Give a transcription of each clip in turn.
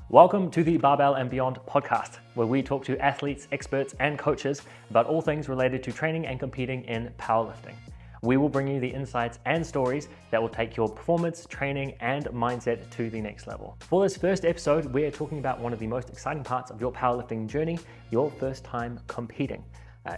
Welcome to the Barbell and Beyond podcast, where we talk to athletes, experts, and coaches about all things related to training and competing in powerlifting. We will bring you the insights and stories that will take your performance, training, and mindset to the next level. For this first episode, we're talking about one of the most exciting parts of your powerlifting journey, your first time competing.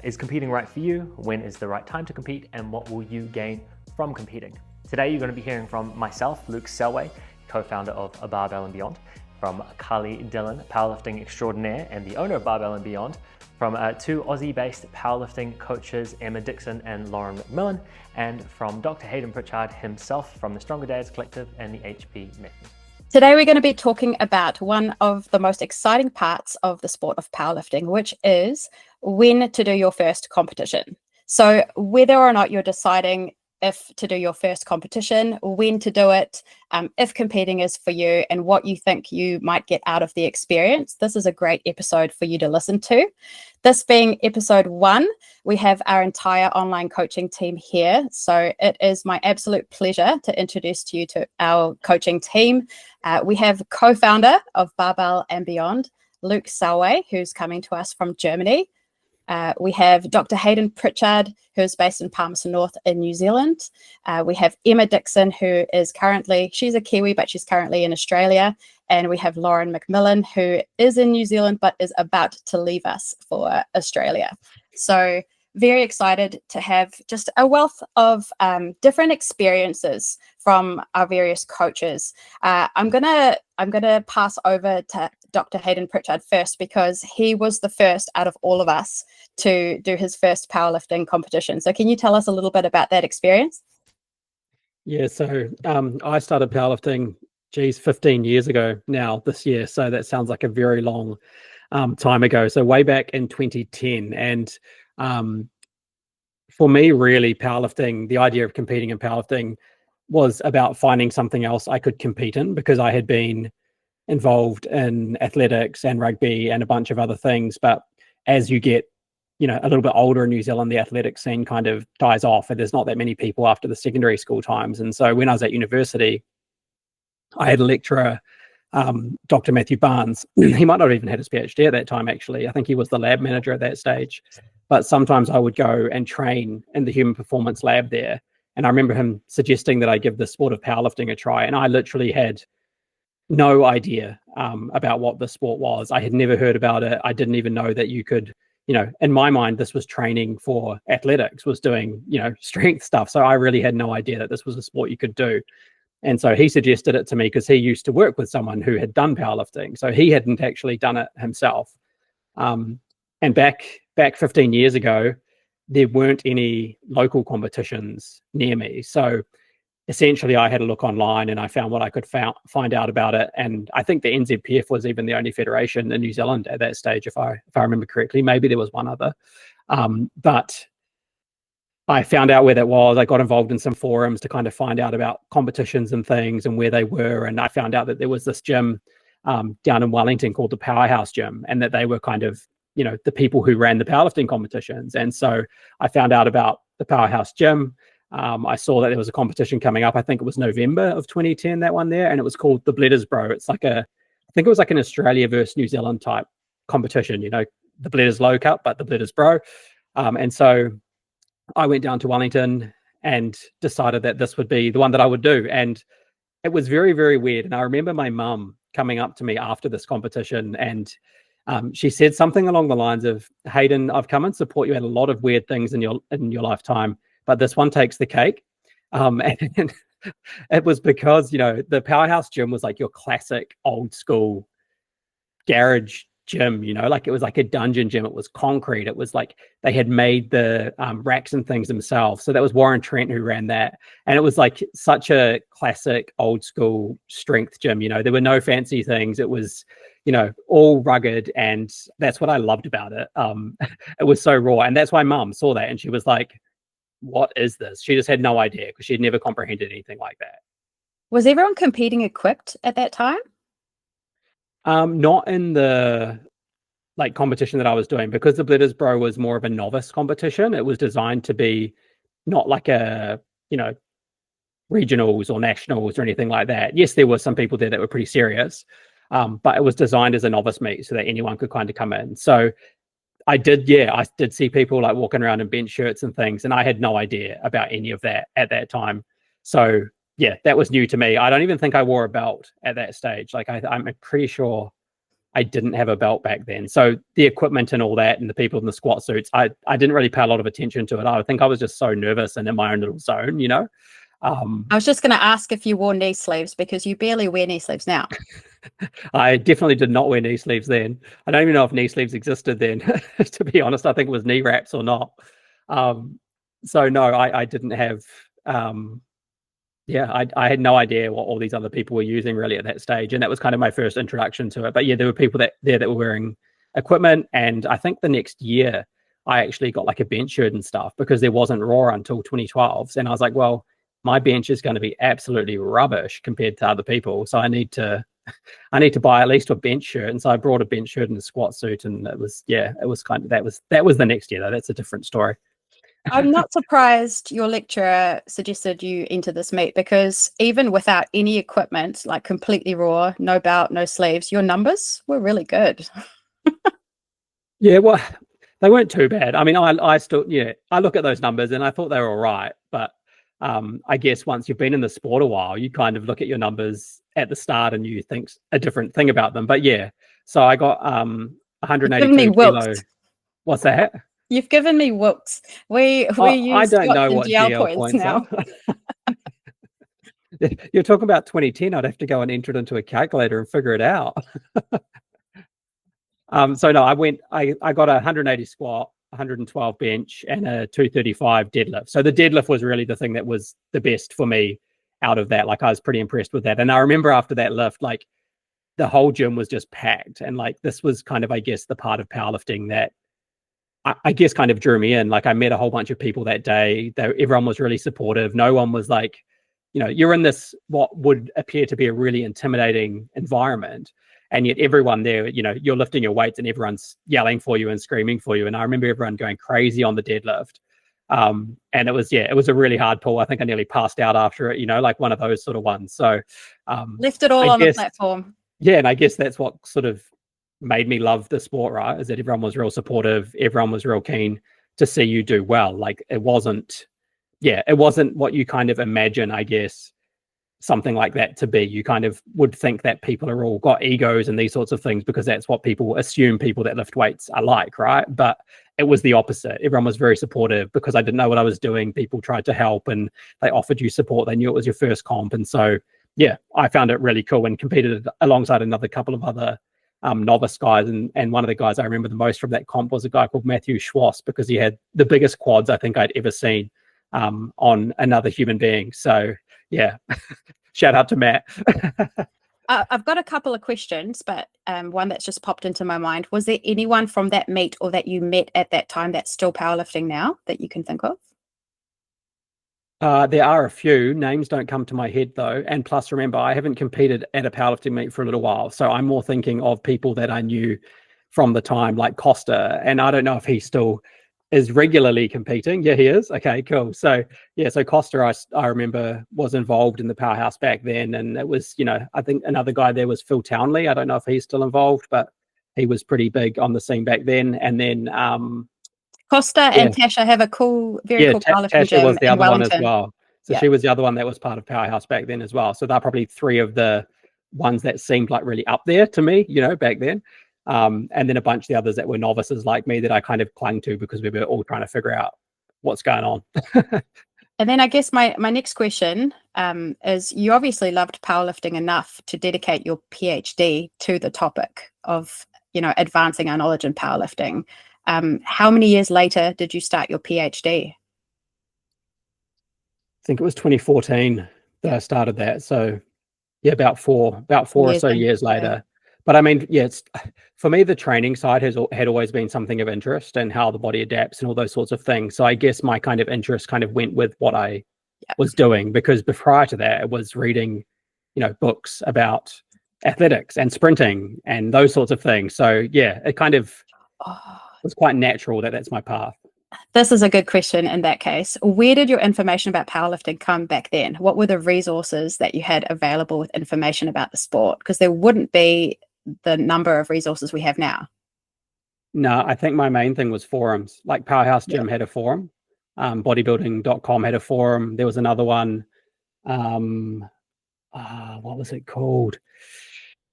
Is competing right for you? When is the right time to compete? And what will you gain from competing? Today, you're going to be hearing from myself, Luke Selway, co-founder of Barbell and Beyond, from Carli Dillen, powerlifting extraordinaire and the owner of Barbell and Beyond, from two Aussie-based powerlifting coaches, Emma Dixon and Lauren MacMillan, and from Dr. Hayden Pritchard himself from the Stronger Dads Collective and the HP Method. Today we're going to be talking about one of the most exciting parts of the sport of powerlifting, which is when to do your first competition. So whether or not you're deciding if to do your first competition, when to do it, if competing is for you, and what you think you might get out of the experience, this is a great episode for you to listen to. This being episode 1, we have our entire online coaching team here. So it is my absolute pleasure to introduce to you to our coaching team. We have co-founder of Barbell and Beyond, Luke Selway, who's coming to us from Germany. We have Dr. Hayden Pritchard, who is based in Palmerston North in New Zealand. We have Emma Dixon, who is she's a Kiwi, but she's currently in Australia. And we have Lauren MacMillan, who is in New Zealand, but is about to leave us for Australia. So very excited to have just a wealth of different experiences from our various coaches. I'm gonna pass over to Dr. Hayden Pritchard first, because he was the first out of all of us to do his first powerlifting competition. So can you tell us a little bit about that experience? Yeah, so I started powerlifting, 15 years ago now this year. So that sounds like a very long time ago. So way back in 2010. And for me, really, powerlifting, the idea of competing in powerlifting was about finding something else I could compete in, because I had been involved in athletics and rugby and a bunch of other things. But as you get, a little bit older in New Zealand, the athletics scene kind of dies off, and there's not that many people after the secondary school times. And so when I was at university, I had a lecturer, Dr. Matthew Barnes. He might not have even had his PhD at that time, actually. I think he was the lab manager at that stage. But sometimes I would go and train in the human performance lab there. And I remember him suggesting that I give the sport of powerlifting a try. And I literally had no idea about what the sport was. I had never heard about it. I didn't even know that you could, in my mind, this was training for athletics, was doing, strength stuff. So I really had no idea that this was a sport you could do. And so he suggested it to me because he used to work with someone who had done powerlifting. So he hadn't actually done it himself. And back 15 years ago, there weren't any local competitions near me. So essentially, I had a look online and I found what I could find out about it. And I think the NZPF was even the only federation in New Zealand at that stage, if I remember correctly. Maybe there was one other. But I found out where that was. I got involved in some forums to kind of find out about competitions and things and where they were. And I found out that there was this gym down in Wellington called the Powerhouse Gym, and that they were kind of, the people who ran the powerlifting competitions. And so I found out about the Powerhouse Gym. I saw that there was a competition coming up. I think it was November of 2010, that one there. And it was called the Bledders Bro. It's like I think it was like an Australia versus New Zealand type competition, the Bledders Low Cup, but the Bledders Bro. And so I went down to Wellington and decided that this would be the one that I would do. And it was very, very weird. And I remember my mum coming up to me after this competition, and she said something along the lines of, "Hayden, I've come and support you at a lot of weird things in your lifetime, but this one takes the cake." And it was because, the Powerhouse Gym was like your classic old school garage gym, like it was like a dungeon gym. It was concrete. It was like they had made the racks and things themselves. So that was Warren Trent who ran that. And it was like such a classic old school strength gym. There were no fancy things. It was, all rugged. And that's what I loved about it. It was so raw. And that's why Mum saw that. And she was like, "What is this?" She just had no idea, because she had never comprehended anything like that. Was everyone competing equipped at that time? Not in the competition that I was doing, because the Bledders Bro was more of a novice competition. It was designed to be not like a, regionals or nationals or anything like that. Yes, there were some people there that were pretty serious. but it was designed as a novice meet so that anyone could kind of come in. So I did see people like walking around in bench shirts and things, and I had no idea about any of that at that time. So yeah, that was new to me. I don't even think I wore a belt at that stage. Like I'm pretty sure I didn't have a belt back then. So the equipment and all that and the people in the squat suits, I didn't really pay a lot of attention to it. I think I was just so nervous and in my own little zone, I was just going to ask if you wore knee sleeves, because you barely wear knee sleeves now. I definitely did not wear knee sleeves then. I don't even know if knee sleeves existed then, to be honest. I think it was knee wraps or not. So no, I didn't have, I had no idea what all these other people were using really at that stage. And that was kind of my first introduction to it. But yeah, there were people that were wearing equipment. And I think the next year I actually got like a bench shirt and stuff, because there wasn't Raw until 2012. And I was like, well, my bench is going to be absolutely rubbish compared to other people. So I need to buy at least a bench shirt. And so I brought a bench shirt and a squat suit, and that was kind of, that was the next year though. That's a different story. I'm not surprised your lecturer suggested you enter this meet, because even without any equipment, like completely raw, no belt, no sleeves, your numbers were really good. Yeah, well, they weren't too bad. I mean, I still, I look at those numbers and I thought they were all right. But I guess once you've been in the sport a while, you kind of look at your numbers at the start and you think a different thing about them. But yeah, so I got 182 kilo. What's that? You've given me whoops. We use I don't know what GL points now. You're talking about 2010. I'd have to go and enter it into a calculator and figure it out. So no, I got a 180 squat, 112 bench, and a 235 deadlift. So the deadlift was really the thing that was the best for me out of that. Like I was pretty impressed with that. And I remember after that lift, like the whole gym was just packed. And like this was kind of, I guess, the part of powerlifting that I guess kind of drew me in. Like I met a whole bunch of people that day. Everyone was really supportive. No one was like, you're in this, what would appear to be a really intimidating environment. And yet everyone there, you're lifting your weights and everyone's yelling for you and screaming for you. And I remember everyone going crazy on the deadlift. And it was a really hard pull. I think I nearly passed out after it, like one of those sort of ones. So left it all on the platform. Yeah. And I guess that's what sort of made me love the sport, right? Is that everyone was real supportive. Everyone was real keen to see you do well. Like it wasn't what you kind of imagine, I guess, something like that to be. You kind of would think that people are all got egos and these sorts of things, because that's what people assume people that lift weights are like, right? But it was the opposite. Everyone was very supportive because I didn't know what I was doing. People tried to help and they offered you support. They knew it was your first comp. And so, yeah, I found it really cool and competed alongside another couple of other novice guys. And one of the guys I remember the most from that comp was a guy called Matthew Schwass, because he had the biggest quads I think I'd ever seen on another human being. So yeah, shout out to Matt. I've got a couple of questions, but one that's just popped into my mind. Was there anyone from that meet or that you met at that time that's still powerlifting now that you can think of? There are a few. Names don't come to my head though. And plus, remember, I haven't competed at a powerlifting meet for a little while. So I'm more thinking of people that I knew from the time, like Costa. And I don't know if he still is regularly competing. Yeah, he is. Okay, cool. So yeah, so Costa, I remember was involved in the powerhouse back then. And it was, I think another guy there was Phil Townley. I don't know if he's still involved, but he was pretty big on the scene back then. And then Costa and Tasha have a very cool powerlifting gym Tasha was the other one as Wellington. well. So she was the other one that was part of Powerhouse back then as well. So they're probably three of the ones that seemed like really up there to me, back then. And then a bunch of the others that were novices like me that I kind of clung to because we were all trying to figure out what's going on. And then I guess my next question is, you obviously loved powerlifting enough to dedicate your PhD to the topic of, advancing our knowledge in powerlifting. How many years later did you start your PhD? I think it was 2014 that I started that. So yeah, about four or so years later. But I mean, yeah, for me, the training side had always been something of interest, and how the body adapts and all those sorts of things. So I guess my kind of interest kind of went with what I was doing, because prior to that, it was reading, books about athletics and sprinting and those sorts of things. So yeah, it kind of was quite natural that that's my path. This is a good question in that case. Where did your information about powerlifting come back then? What were the resources that you had available with information about the sport? Because there wouldn't be the number of resources we have now? No, I think my main thing was forums. Like Powerhouse Gym had a forum. Bodybuilding.com had a forum. There was another one. What was it called?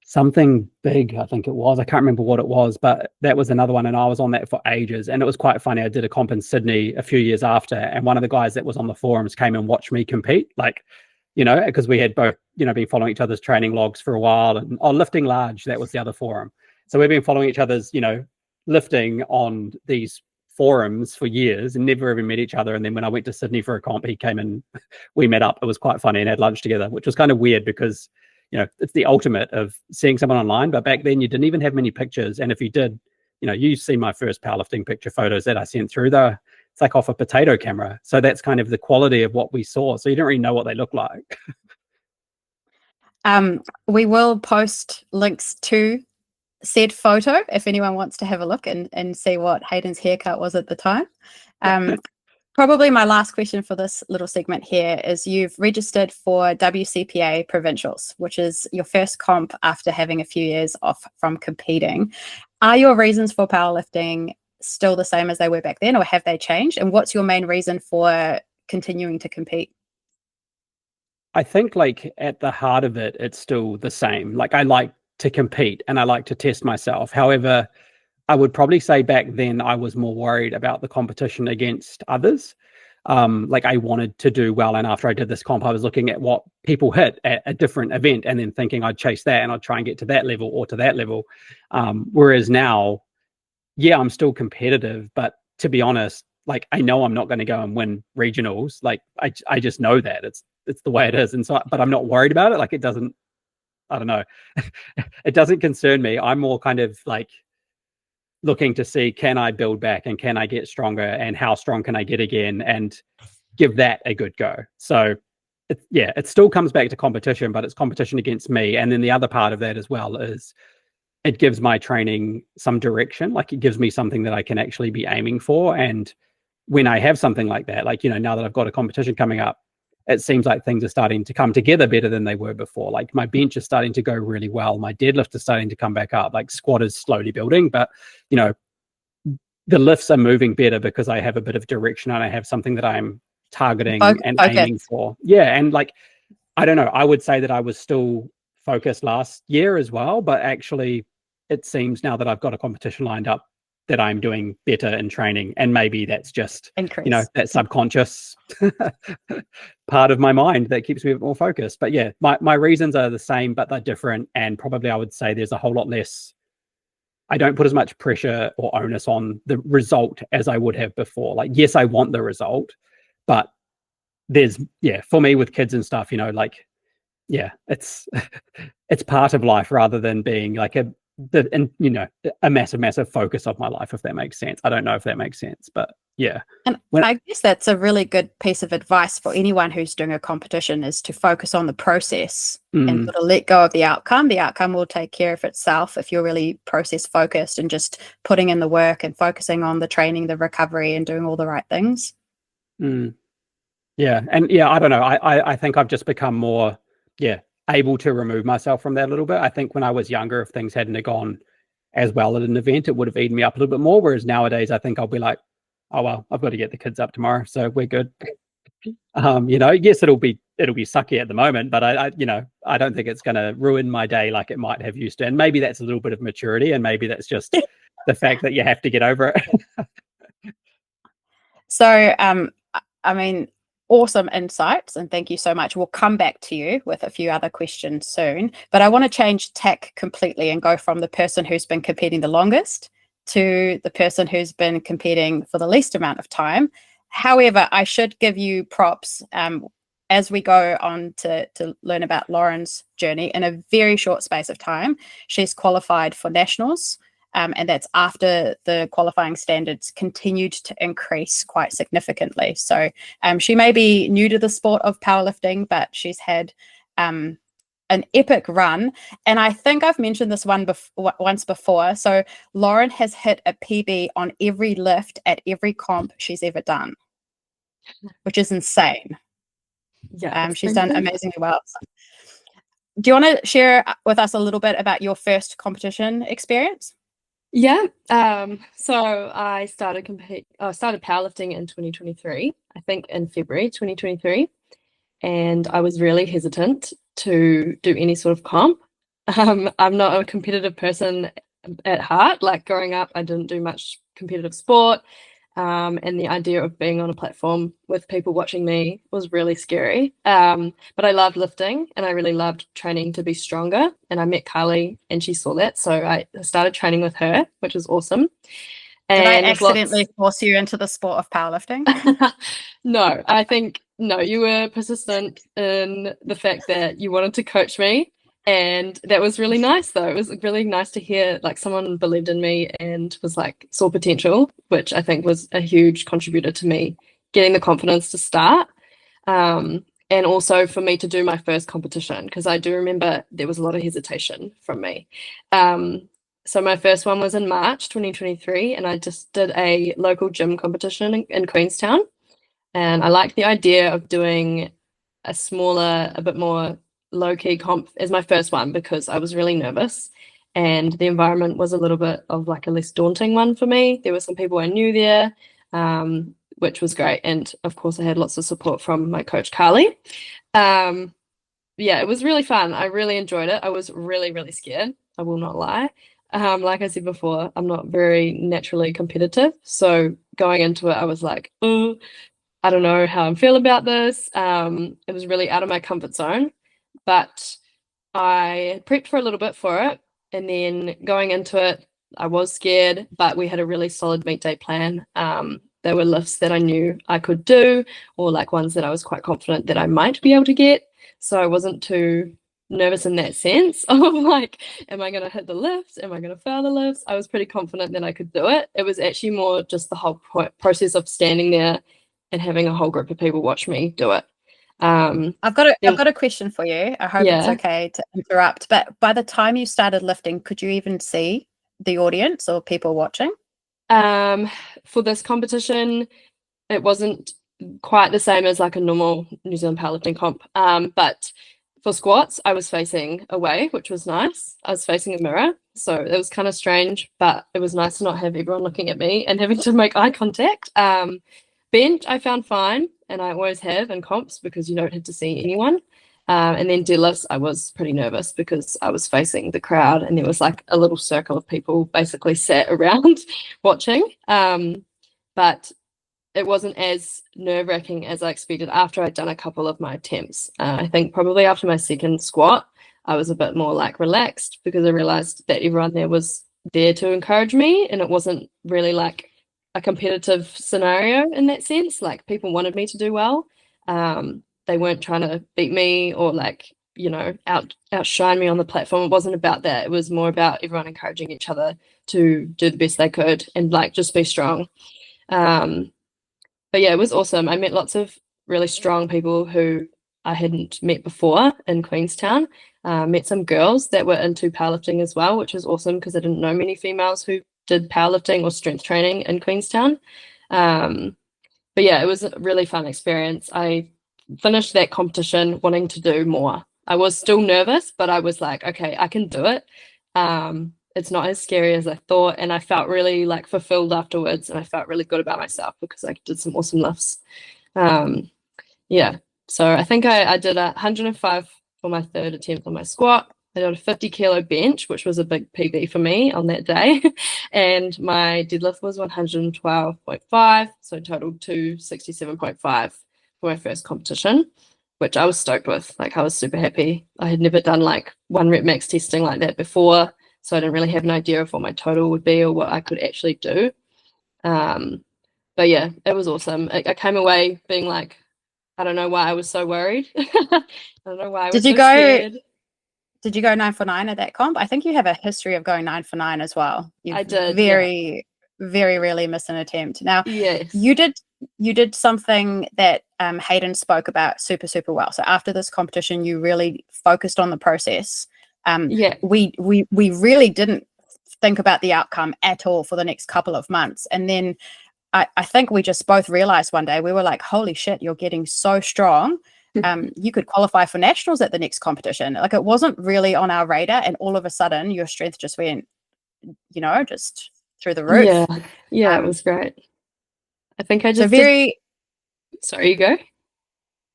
Something big, I think it was. I can't remember what it was, but that was another one. And I was on that for ages. And it was quite funny. I did a comp in Sydney a few years after. And one of the guys that was on the forums came and watched me compete. Like, because we had both, been following each other's training logs for a while. And lifting large, that was the other forum. So we've been following each other's, lifting on these forums for years and never even met each other. And then when I went to Sydney for a comp, he came and we met up. It was quite funny and had lunch together, which was kind of weird because, it's the ultimate of seeing someone online. But back then you didn't even have many pictures. And if you did, you see my first powerlifting picture photos that I sent through though. It's like off a potato camera. So that's kind of the quality of what we saw. So you don't really know what they look like. We will post links to said photo if anyone wants to have a look and see what Hayden's haircut was at the time. Probably my last question for this little segment here is you've registered for WCPA Provincials, which is your first comp after having a few years off from competing. Are your reasons for powerlifting still the same as they were back then, or have they changed? And what's your main reason for continuing to compete? I think like at the heart of it, it's still the same. Like I like to compete and I like to test myself. However, I would probably say back then I was more worried about the competition against others. Like I wanted to do well. And after I did this comp, I was looking at what people hit at a different event and then thinking I'd chase that and I'd try and get to that level or to that level. Whereas now, yeah, I'm still competitive, but to be honest, like I know I'm not going to go and win regionals. Like I just know that it's the way it is. And so, but I'm not worried about it. Like it doesn't, I don't know. It doesn't concern me. I'm more kind of like looking to see, can I build back and can I get stronger and how strong can I get again and give that a good go. So it still comes back to competition, but it's competition against me. And then the other part of that as well is it gives my training some direction. Like it gives me something that I can actually be aiming for. And when I have something like that, like, now that I've got a competition coming up, it seems like things are starting to come together better than they were before. Like my bench is starting to go really well. My deadlift is starting to come back up. Like squat is slowly building, but the lifts are moving better because I have a bit of direction and I have something that I'm targeting and aiming for. Yeah. And like, I don't know, I would say that I was still focused last year as well, but actually it seems now that I've got a competition lined up that I'm doing better in training. And maybe that's just, that subconscious part of my mind that keeps me a bit more focused. But yeah, my reasons are the same, but they're different. And probably I would say there's a whole lot less, I don't put as much pressure or onus on the result as I would have before. Like, yes, I want the result, but there's, for me with kids and stuff, it's, it's part of life rather than being like a massive focus of my life, if that makes sense. I don't know if that makes sense, but yeah. And I guess that's a really good piece of advice for anyone who's doing a competition, is to focus on the process and sort of let go of the outcome. The outcome will take care of itself if you're really process focused and just putting in the work and focusing on the training, the recovery, and doing all the right things. Yeah. And I don't know. I think I've just become more, able to remove myself from that a little bit. I think when I was younger, if things hadn't gone as well at an event, it would have eaten me up a little bit more. Whereas nowadays, I think I'll be like, oh, well, I've got to get the kids up tomorrow, so we're good. Yes, it'll be sucky at the moment, but I don't think it's going to ruin my day like it might have used to. And maybe that's a little bit of maturity, and maybe that's just the fact that you have to get over it. So, I mean, awesome insights, and thank you so much. We'll come back to you with a few other questions soon, but I want to change tack completely and go from the person who's been competing the longest to the person who's been competing for the least amount of time. However, I should give you props as we go on to learn about Lauren's journey. In a very short space of time, she's qualified for nationals, and that's after the qualifying standards continued to increase quite significantly. So she may be new to the sport of powerlifting, but she's had an epic run. And I think I've mentioned this once before. So Lauren has hit a PB on every lift at every comp she's ever done, which is insane. Yeah, she's done amazingly well. do you want to share with us a little bit about your first competition experience? Yeah. So I started powerlifting in 2023, I think in February 2023, and I was really hesitant to do any sort of comp. I'm not a competitive person at heart. Like growing up, I didn't do much competitive sport. And the idea of being on a platform with people watching me was really scary. But I loved lifting and I really loved training to be stronger. And I met Carli and she saw that. So I started training with her, which was awesome. Did I accidentally force you into the sport of powerlifting? No, I think, no, you were persistent in the fact that you wanted to coach me. And that was really nice, though. It was really nice to hear like someone believed in me and was like saw potential, which I think was a huge contributor to me getting the confidence to start. And also for me to do my first competition, because I do remember there was a lot of hesitation from me. So my first one was in March 2023, and I just did a local gym competition in Queenstown. And I liked the idea of doing a smaller, a bit more low-key comp as my first one because I was really nervous and the environment was a little bit of like a less daunting one for me. There were some people I knew there, which was great. And of course I had lots of support from my coach, Carli. Yeah, it was really fun. I really enjoyed it. I was really, really scared. I will not lie. Like I said before, I'm not very naturally competitive. So going into it, I was like, oh, I don't know how I feel about this. It was really out of my comfort zone. But I prepped for a little bit for it. And then going into it, I was scared, but we had a really solid meet day plan. There were lifts that I knew I could do, or like ones that I was quite confident that I might be able to get. So I wasn't too nervous in that sense of like, am I going to hit the lifts? Am I going to fail the lifts? I was pretty confident that I could do it. It was actually more just the whole process of standing there and having a whole group of people watch me do it. I've got a question for you. I hope it's okay to interrupt, but by the time you started lifting, could you even see the audience or people watching? For this competition, it wasn't quite the same as like a normal New Zealand powerlifting comp. But for squats, I was facing away, which was nice. I was facing a mirror, so it was kind of strange, but it was nice to not have everyone looking at me and having to make eye contact. Bench, I found fine, and I always have in comps because you don't have to see anyone. And then deadlifts, I was pretty nervous because I was facing the crowd and there was like a little circle of people basically sat around watching. But it wasn't as nerve-wracking as I expected after I'd done a couple of my attempts. I think probably after my second squat, I was a bit more like relaxed because I realized that everyone there was there to encourage me and it wasn't really like a competitive scenario in that sense. Like people wanted me to do well. They weren't trying to beat me or like, you know, outshine me on the platform. It wasn't about that. It was more about everyone encouraging each other to do the best they could and like just be strong. But yeah, it was awesome. I met lots of really strong people who I hadn't met before in Queenstown. Met some girls that were into powerlifting as well, which was awesome because I didn't know many females who did powerlifting or strength training in Queenstown. But yeah, it was a really fun experience. I finished that competition wanting to do more. I was still nervous, but I was like, okay, I can do it. It's not as scary as I thought. And I felt really like fulfilled afterwards. And I felt really good about myself because I did some awesome lifts. Yeah. So I think I did 105 for my third attempt on my squat. I did a 50 kilo bench, which was a big PB for me on that day. And my deadlift was 112.5. So totaled 267.5 for my first competition, which I was stoked with. Like I was super happy. I had never done like 1 rep max testing like that before. So I didn't really have an idea of what my total would be or what I could actually do. But yeah, it was awesome. I came away being like, I don't know why I was so worried. I don't know why I was so scared. Did you go 9 for 9 at that comp? I think you have a history of going 9 for 9 as well. I did. Very rarely miss an attempt. Now, yes, you did something that Hayden spoke about super well. So after this competition, you really focused on the process. We really didn't think about the outcome at all for the next couple of months, and then I think we just both realized one day we were like, holy shit, you're getting so strong. you could qualify for nationals at the next competition. Like, it wasn't really on our radar, and all of a sudden your strength just went, just through the roof. Yeah, it was great. I think I just sorry, you go.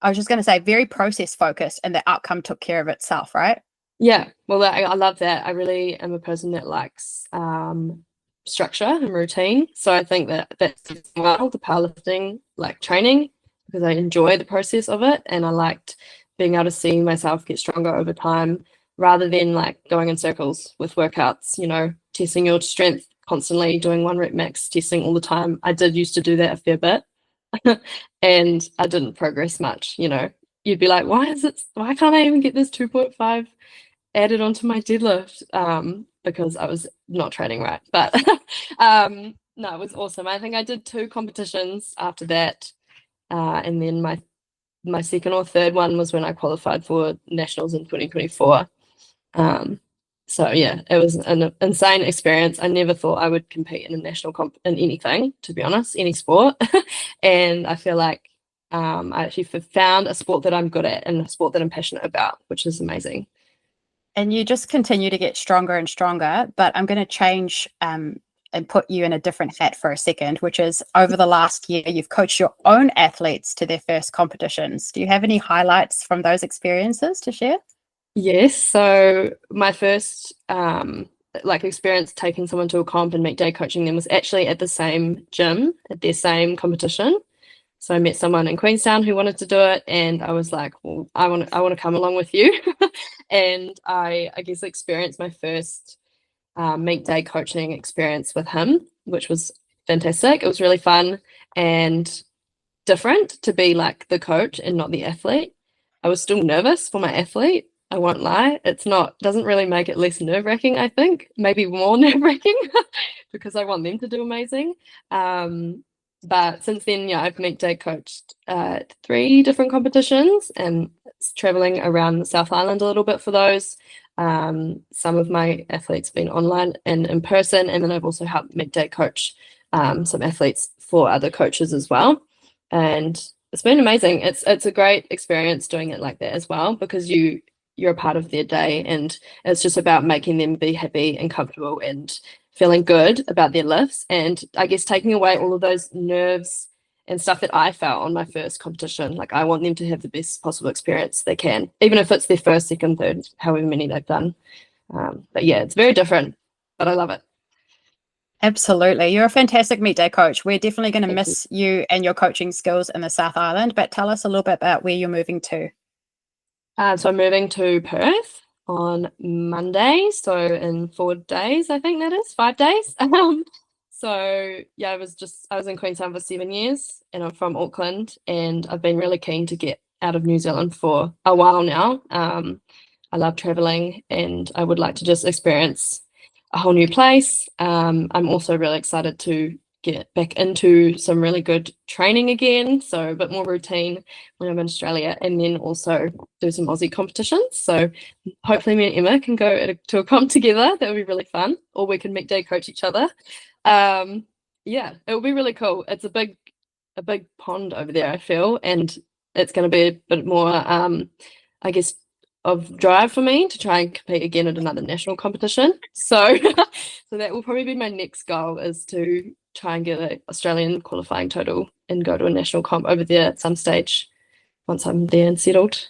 I was just going to say, very process focused, and the outcome took care of itself, right? Yeah, well, I love that. I really am a person that likes structure and routine. So I think that's well the powerlifting training, because I enjoy the process of it, and I liked being able to see myself get stronger over time rather than going in circles with workouts, testing your strength constantly, doing 1 rep max testing all the time. I did used to do that a fair bit and I didn't progress much. You'd be like, why can't I even get this 2.5 added onto my deadlift? Because I was not training right. But no, it was awesome. I think I did 2 competitions after that, and then my second or third one was when I qualified for nationals in 2024. So yeah, it was an insane experience. I never thought I would compete in a national comp in anything, to be honest, any sport. And I feel like I actually found a sport that I'm good at and a sport that I'm passionate about, which is amazing. And you just continue to get stronger and stronger. But I'm going to change and put you in a different hat for a second, which is, over the last year, you've coached your own athletes to their first competitions. Do you have any highlights from those experiences to share? Yes. So my first experience taking someone to a comp and meet day coaching them was actually at the same gym, at their same competition. So I met someone in Queenstown who wanted to do it, and I was like, well, I want to come along with you. And I guess experienced my first meet day coaching experience with him, which was fantastic. It was really fun and different to be the coach and not the athlete. I was still nervous for my athlete, I won't lie. Doesn't really make it less nerve-wracking, I think. Maybe more nerve-wracking because I want them to do amazing. But since then, yeah, I've meet day coached 3 different competitions and traveling around the South Island a little bit for those. Some of my athletes have been online and in person, and then I've also helped meet day coach some athletes for other coaches as well. And it's been amazing. It's a great experience doing it like that as well, because you're a part of their day, and it's just about making them be happy and comfortable and feeling good about their lifts, and I guess taking away all of those nerves and stuff that I felt on my first competition. I want them to have the best possible experience they can, even if it's their first, second, third, however many they've done. But yeah, it's very different, but I love it. Absolutely. You're a fantastic meet day coach. We're definitely going to miss you and your coaching skills in the South Island, but tell us a little bit about where you're moving to. So I'm moving to Perth on Monday, so in 4 days, I think that is 5 days. So yeah, I was in Queenstown for 7 years, and I'm from Auckland, and I've been really keen to get out of New Zealand for a while now. I love traveling, and I would like to just experience a whole new place. I'm also really excited to get back into some really good training again, so a bit more routine when I'm in Australia, and then also do some Aussie competitions. So hopefully me and Emma can go to a comp together. That would be really fun, or we can meet day coach each other. Yeah, it will be really cool. It's a big pond over there, I feel, and it's going to be a bit more I guess of drive for me to try and compete again at another national competition. So so that will probably be my next goal, is to try and get an Australian qualifying total and go to a national comp over there at some stage once I'm there and settled.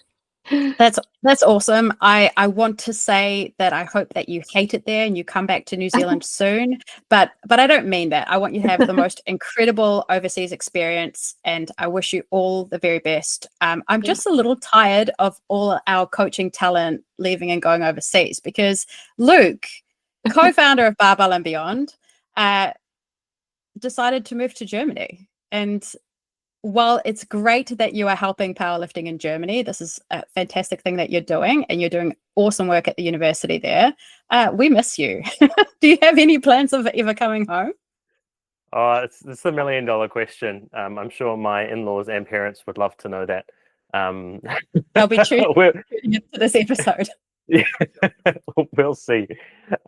That's awesome. I want to say that I hope that you hate it there and you come back to New Zealand soon, but I don't mean that. I want you to have the most incredible overseas experience, and I wish you all the very best. I'm just a little tired of all our coaching talent leaving and going overseas, because Luke, co-founder of Barbell and Beyond, decided to move to Germany. And while it's great that you are helping powerlifting in Germany, this is a fantastic thing that you're doing, and you're doing awesome work at the university there. We miss you. Do you have any plans of ever coming home? It's a $1 million question. I'm sure my in-laws and parents would love to know that. They'll be tuning into this episode. Yeah, we'll see.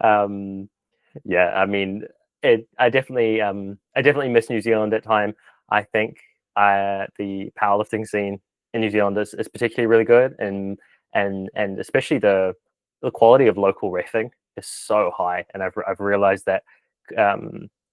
Yeah, I mean, I definitely miss New Zealand at time. I think the powerlifting scene in New Zealand is particularly really good, and especially the quality of local reffing is so high. And I've realized that,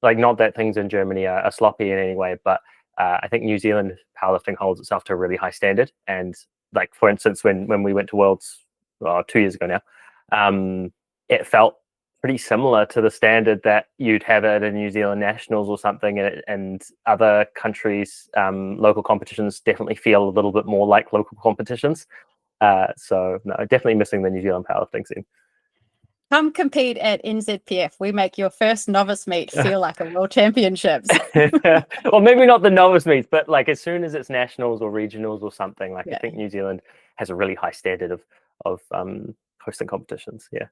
like, not that things in Germany are sloppy in any way, but I think New Zealand powerlifting holds itself to a really high standard. And like, for instance, when we went to Worlds 2 years ago now, it felt pretty similar to the standard that you'd have at a New Zealand Nationals or something, and other countries' local competitions definitely feel a little bit more like local competitions. So no, definitely missing the New Zealand powerlifting scene. Come compete at NZPF. We make your first novice meet feel like a world championships. Well, maybe not the novice meets, but like as soon as it's nationals or regionals or something, like Yeah. I think New Zealand has a really high standard of hosting competitions. Yeah.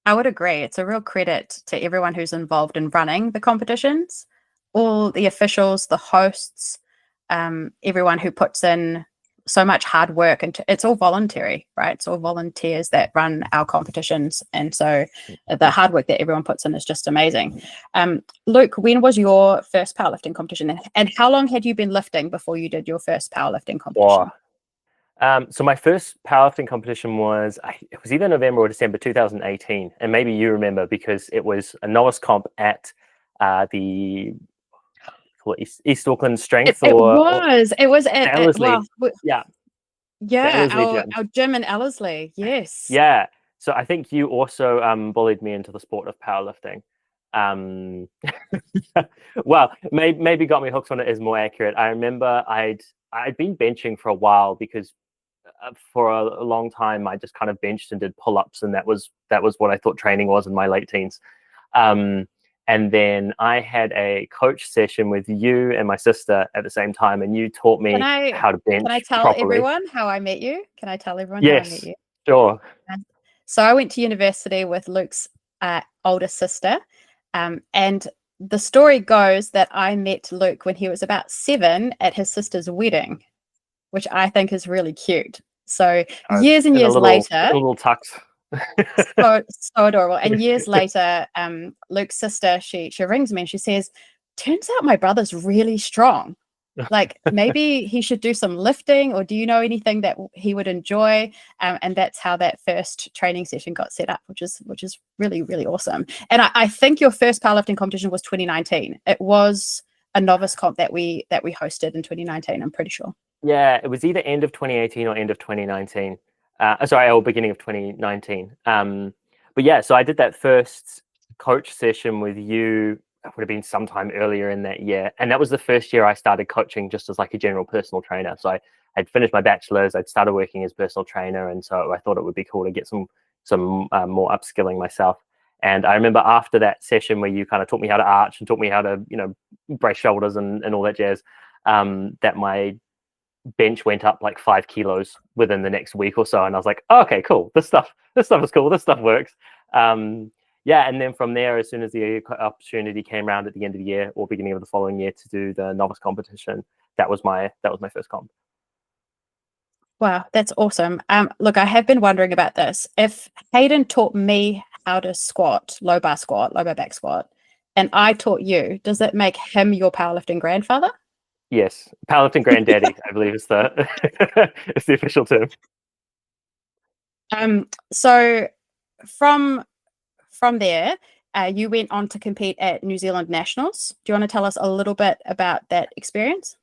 I would agree. It's a real credit to everyone who's involved in running the competitions, all the officials, the hosts, everyone who puts in so much hard work. And it's all voluntary, right? It's all volunteers that run our competitions. And so the hard work that everyone puts in is just amazing. Luke, when was your first powerlifting competition? And how long had you been lifting before you did your first powerlifting competition? So my first powerlifting competition was either November or December 2018, and maybe you remember because it was a novice comp at the East Auckland Strength. It was at Ellerslie. our gym in Ellerslie. Yes. Yeah. So I think you also bullied me into the sport of powerlifting. Well, maybe got me hooked on it is more accurate. I remember I'd been benching for a while because for a long time I just kind of benched and did pull-ups, and that was what I thought training was in my late teens. And then I had a coach session with you and my sister at the same time, and you taught me how to bench. Can I tell properly. everyone how I met you? How I met Yes, you? sure. So I went to university with Luke's older sister, and the story goes that I met Luke when he was about 7 at his sister's wedding, which I think is really cute. So years and years later, a little tux. so adorable. And years later, Luke's sister, she rings me and she says, "Turns out my brother's really strong. Like maybe he should do some lifting, or do you know anything that he would enjoy?" And that's how that first training session got set up, which is really, really awesome. And I think your first powerlifting competition was 2019. It was a novice comp that we hosted in 2019. I'm pretty sure. Yeah, it was either end of 2018 or end of 2019. Or beginning of 2019. But yeah, so I did that first coach session with you. It would have been sometime earlier in that year, and that was the first year I started coaching just as like a general personal trainer. So I'd finished my bachelor's, I'd started working as personal trainer, and so I thought it would be cool to get some more upskilling myself. And I remember after that session where you kind of taught me how to arch and taught me how to brace shoulders and all that jazz, that my bench went up like 5 kilos within the next week or so, and I was like, oh, okay, cool, this stuff is cool, this stuff works. Yeah, and then from there, as soon as the opportunity came around at the end of the year or beginning of the following year to do the novice competition, that was my first comp. Wow, that's awesome. Look, I have been wondering about this. If Hayden taught me how to squat, low bar back squat, and I taught you, does that make him your powerlifting grandfather? Yes, powerlifting granddaddy, I believe is the it's the official term. So from there, you went on to compete at New Zealand Nationals. Do you want to tell us a little bit about that experience?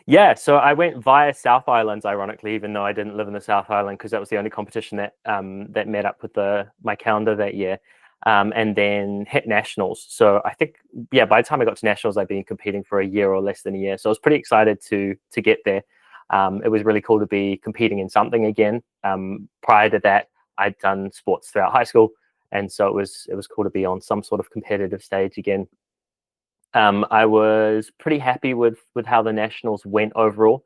Yeah, so I went via South Islands, ironically, even though I didn't live in the South Island, because that was the only competition that that met up with my calendar that year, and then hit Nationals. So I think, yeah, by the time I got to Nationals, I'd been competing for a year or less than a year. So I was pretty excited to get there. It was really cool to be competing in something again. Prior to that, I'd done sports throughout high school, and so it was cool to be on some sort of competitive stage again. I was pretty happy with how the Nationals went overall.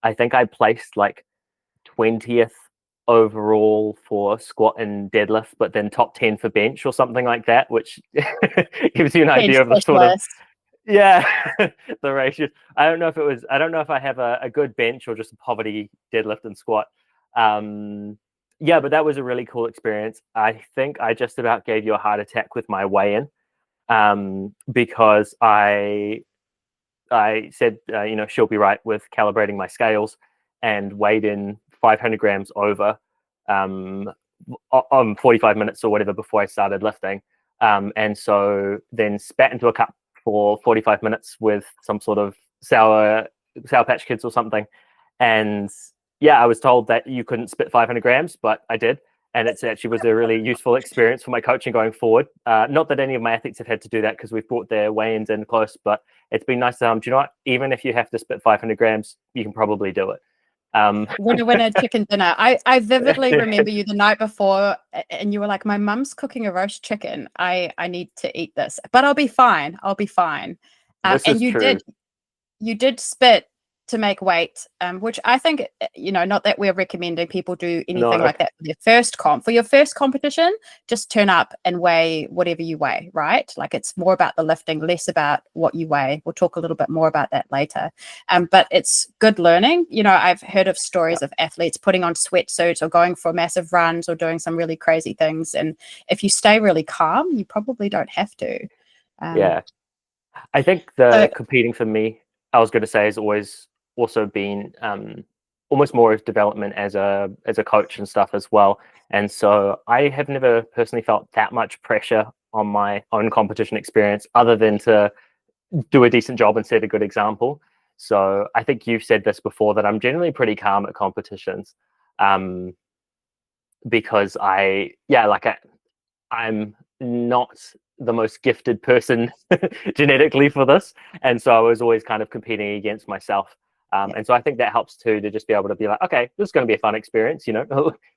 I think I placed like 20th overall for squat and deadlift, but then top 10 for bench or something like that, which gives you an idea of the sort of the ratio. I don't know if I have a good bench or just a poverty deadlift and squat. Yeah, but that was a really cool experience. I think I just about gave you a heart attack with my weigh-in. Because I said, she'll be right with calibrating my scales. and weighed in 500 grams over on 45 minutes or whatever before I started lifting. And so then spat into a cup for 45 minutes with some sort of sour patch kids or something. And yeah, I was told that you couldn't spit 500 grams, but I did. And it actually was a really useful experience for my coaching going forward. Not that any of my athletes have had to do that because we've brought their weigh-ins in close, but it's been nice to, do you know what? Even if you have to spit 500 grams, you can probably do it. Winner chicken dinner. I vividly remember you the night before, and you were like, my mum's cooking a roast chicken. I need to eat this, but I'll be fine. I'll be fine. And you did spit to make weight, which I think, not that we're recommending people do anything like that for their first comp. For your first competition, just turn up and weigh whatever you weigh, right? Like, it's more about the lifting, less about what you weigh. We'll talk a little bit more about that later. But it's good learning. I've heard of stories of athletes putting on sweatsuits or going for massive runs or doing some really crazy things. And if you stay really calm, you probably don't have to. Yeah. I think the competing for me, I was going to say, has always also been almost more of development as a coach and stuff as well. And so I have never personally felt that much pressure on my own competition experience other than to do a decent job and set a good example. So I think you've said this before, that I'm generally pretty calm at competitions, because I'm not the most gifted person genetically for this. And so I was always kind of competing against myself. And so I think that helps too, to just be able to be like, okay, this is going to be a fun experience,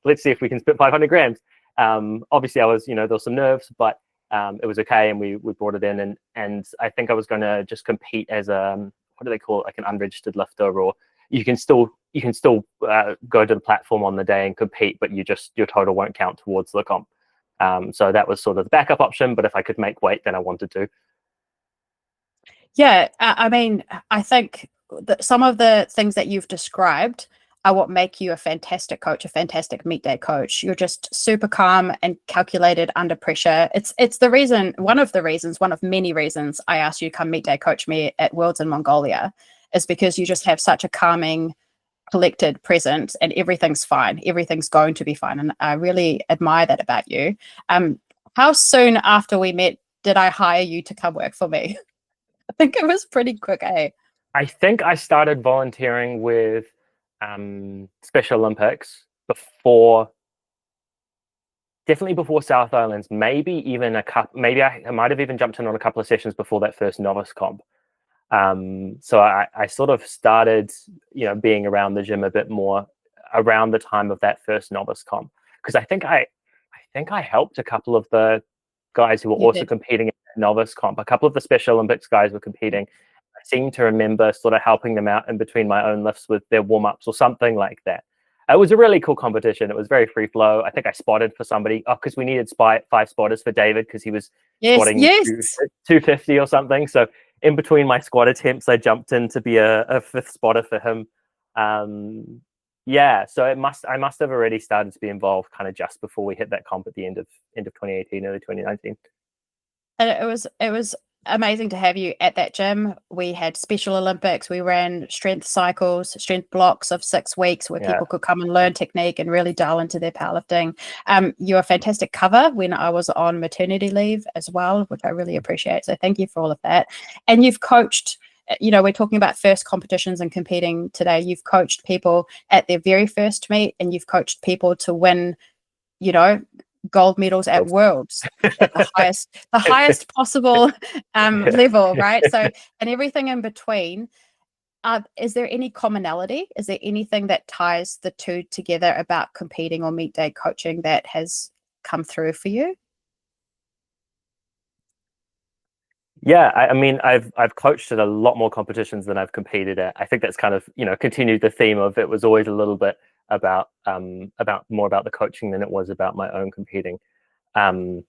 let's see if we can spit 500 grams. Obviously I was, there was some nerves, but it was okay. And we brought it in, and I think I was going to just compete as what do they call it? Like an unregistered lifter, or you can still go to the platform on the day and compete, but your total won't count towards the comp. So that was sort of the backup option, but if I could make weight, then I wanted to. Yeah, I mean, I think that some of the things that you've described are what make you a fantastic coach, a fantastic meet day coach. You're just super calm and calculated under pressure. It's the reason, one of many reasons I asked you to come meet day coach me at Worlds in Mongolia, is because you just have such a calming, collected presence, and everything's fine. Everything's going to be fine. And I really admire that about you. How soon after we met did I hire you to come work for me? I think it was pretty quick, eh? I think I started volunteering with Special Olympics definitely before South Islands, maybe even maybe I might have even jumped in on a couple of sessions before that first novice comp. So I sort of started, being around the gym a bit more around the time of that first novice comp, because I think I helped a couple of the guys who were also competing in novice comp. A couple of the Special Olympics guys were competing. I seem to remember sort of helping them out in between my own lifts with their warm-ups or something like that. It was a really cool competition. It was very free flow. I think I spotted for somebody, because we needed 5 spotters for David, because he was squatting 250 or something. So in between my squat attempts, I jumped in to be a 5th spotter for him. So I must have already started to be involved kind of just before we hit that comp at the end of 2018, early 2019. And it was amazing to have you at that gym. We had Special Olympics. We ran strength cycles, strength blocks of 6 weeks where people could come and learn technique and really dial into their powerlifting. You're a fantastic cover when I was on maternity leave as well, which I really appreciate. So thank you for all of that. And you've coached, we're talking about first competitions and competing today. You've coached people at their very first meet, and you've coached people to win, gold medals at Worlds at the highest possible level, right? So, and everything in between. Is there any commonality? Is there anything that ties the two together about competing or meet day coaching that has come through for you? Yeah, I mean, I've coached at a lot more competitions than I've competed at. I think that's kind of, continued the theme of it was always a little bit about more about the coaching than it was about my own competing. I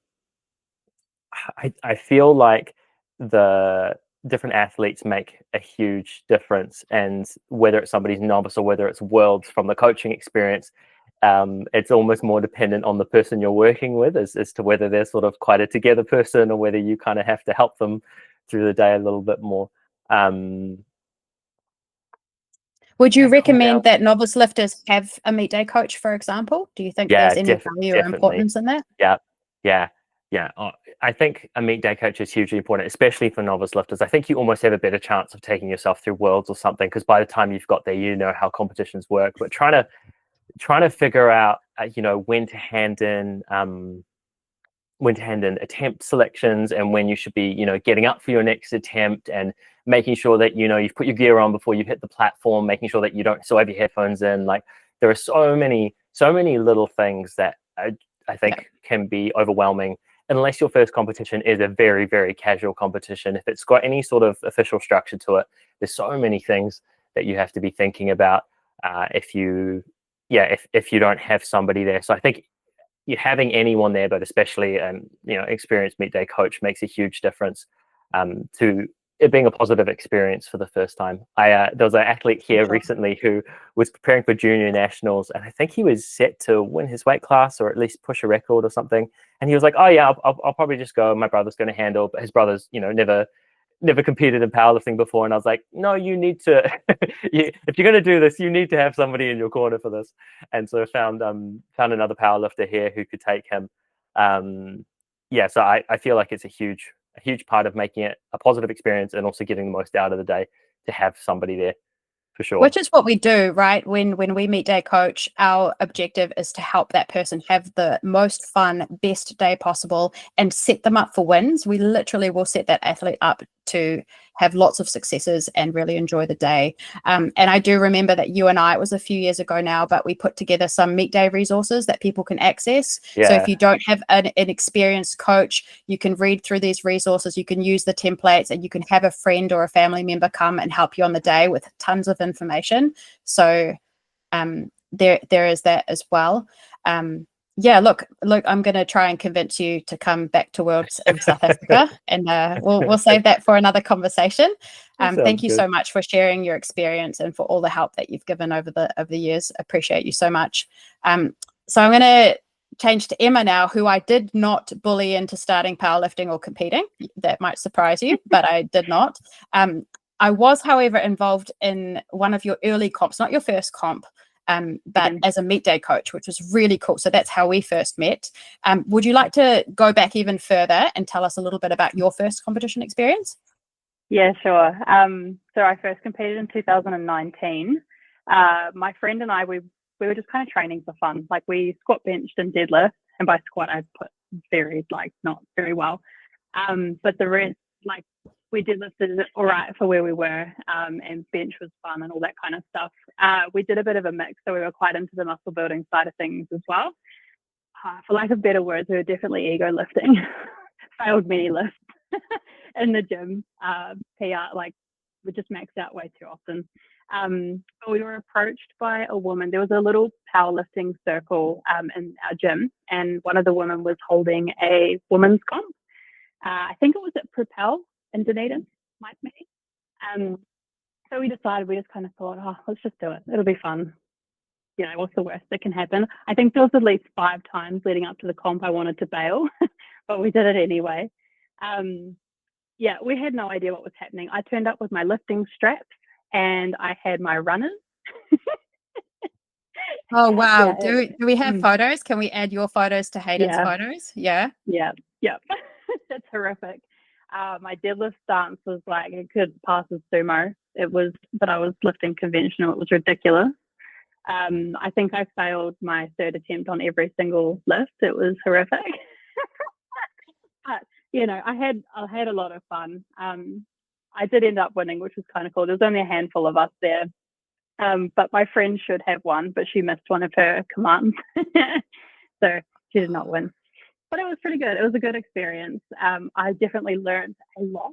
feel like the different athletes make a huge difference, and whether it's somebody's novice or whether it's Worlds, from the coaching experience, it's almost more dependent on the person you're working with as to whether they're sort of quite a together person or whether you kind of have to help them through the day a little bit more. Would you That calmed down. recommend that novice lifters have a meet day coach, for example? Do you think Yeah, there's any value or definitely. importance in that? Yeah. I think a meet day coach is hugely important, especially for novice lifters. I think you almost have a better chance of taking yourself through worlds or something, because by the time you've got there, you know how competitions work. But trying to figure out, when to hand in attempt selections, and when you should be, getting up for your next attempt, and making sure that, you've put your gear on before you hit the platform, making sure that you don't still have your headphones in. Like, there are so many little things that I think can be overwhelming, unless your first competition is a very, very casual competition. If it's got any sort of official structure to it, there's so many things that you have to be thinking about if you don't have somebody there. So I think you having anyone there, but especially experienced meet day coach, makes a huge difference to it being a positive experience for the first time. There was an athlete here recently who was preparing for junior nationals, and I think he was set to win his weight class or at least push a record or something. And he was like, "Oh yeah, I'll probably just go. My brother's going to handle." But his brother's never competed in powerlifting before, and I was like, "No, you need to. If you're going to do this, you need to have somebody in your corner for this." And so I found another powerlifter here who could take him. So I feel like it's a huge part of making it a positive experience, and also getting the most out of the day, to have somebody there, for sure. Which is what we do, right? When we meet day coach, our objective is to help that person have the most fun, best day possible, and set them up for wins. We literally will set that athlete up to have lots of successes and really enjoy the day. And I do remember that you and I, it was a few years ago now, but we put together some meet day resources that people can access. Yeah. So if you don't have an experienced coach, you can read through these resources, you can use the templates, and you can have a friend or a family member come and help you on the day with tons of information. So there is that as well. Look, I'm going to try and convince you to come back to Worlds in South Africa, and we'll save that for another conversation. Thank you so much for sharing your experience and for all the help that you've given over the years. Appreciate you so much. So I'm going to change to Emma now, who I did not bully into starting powerlifting or competing. That might surprise you, but I did not. I was, however, involved in one of your early comps, not your first comp, but as a meet day coach, which was really cool. So that's how we first met. Would you like to go back even further and tell us a little bit about your first competition experience? Yeah, sure. So I first competed in 2019. My friend and I, we were just kind of training for fun. Like, we squat, benched, and deadlift. And by squat, I put not very well. But the rest, we deadlifted all right for where we were, and bench was fun and all that kind of stuff. We did a bit of a mix, so we were quite into the muscle building side of things as well. For lack of better words, we were definitely ego lifting. Failed many lifts in the gym. PR, we just maxed out way too often. But we were approached by a woman. There was a little powerlifting circle in our gym, and one of the women was holding a women's comp. I think it was at Propel in Dunedin, might be. So we decided, we just kind of thought, let's just do it. It'll be fun. What's the worst that can happen? I think there was at least 5 times leading up to the comp I wanted to bail, but we did it anyway. We had no idea what was happening. I turned up with my lifting straps, and I had my runners. Oh, wow. Do we have photos? Can we add your photos to Hayden's photos? Yeah. That's horrific. My deadlift stance was it could pass as sumo. But I was lifting conventional. It was ridiculous. I think I failed my 3rd attempt on every single lift. It was horrific. But I had a lot of fun. I did end up winning, which was kind of cool. There was only a handful of us there, but my friend should have won, but she missed one of her commands, so she did not win. But it was pretty good. It was a good experience. I definitely learned a lot.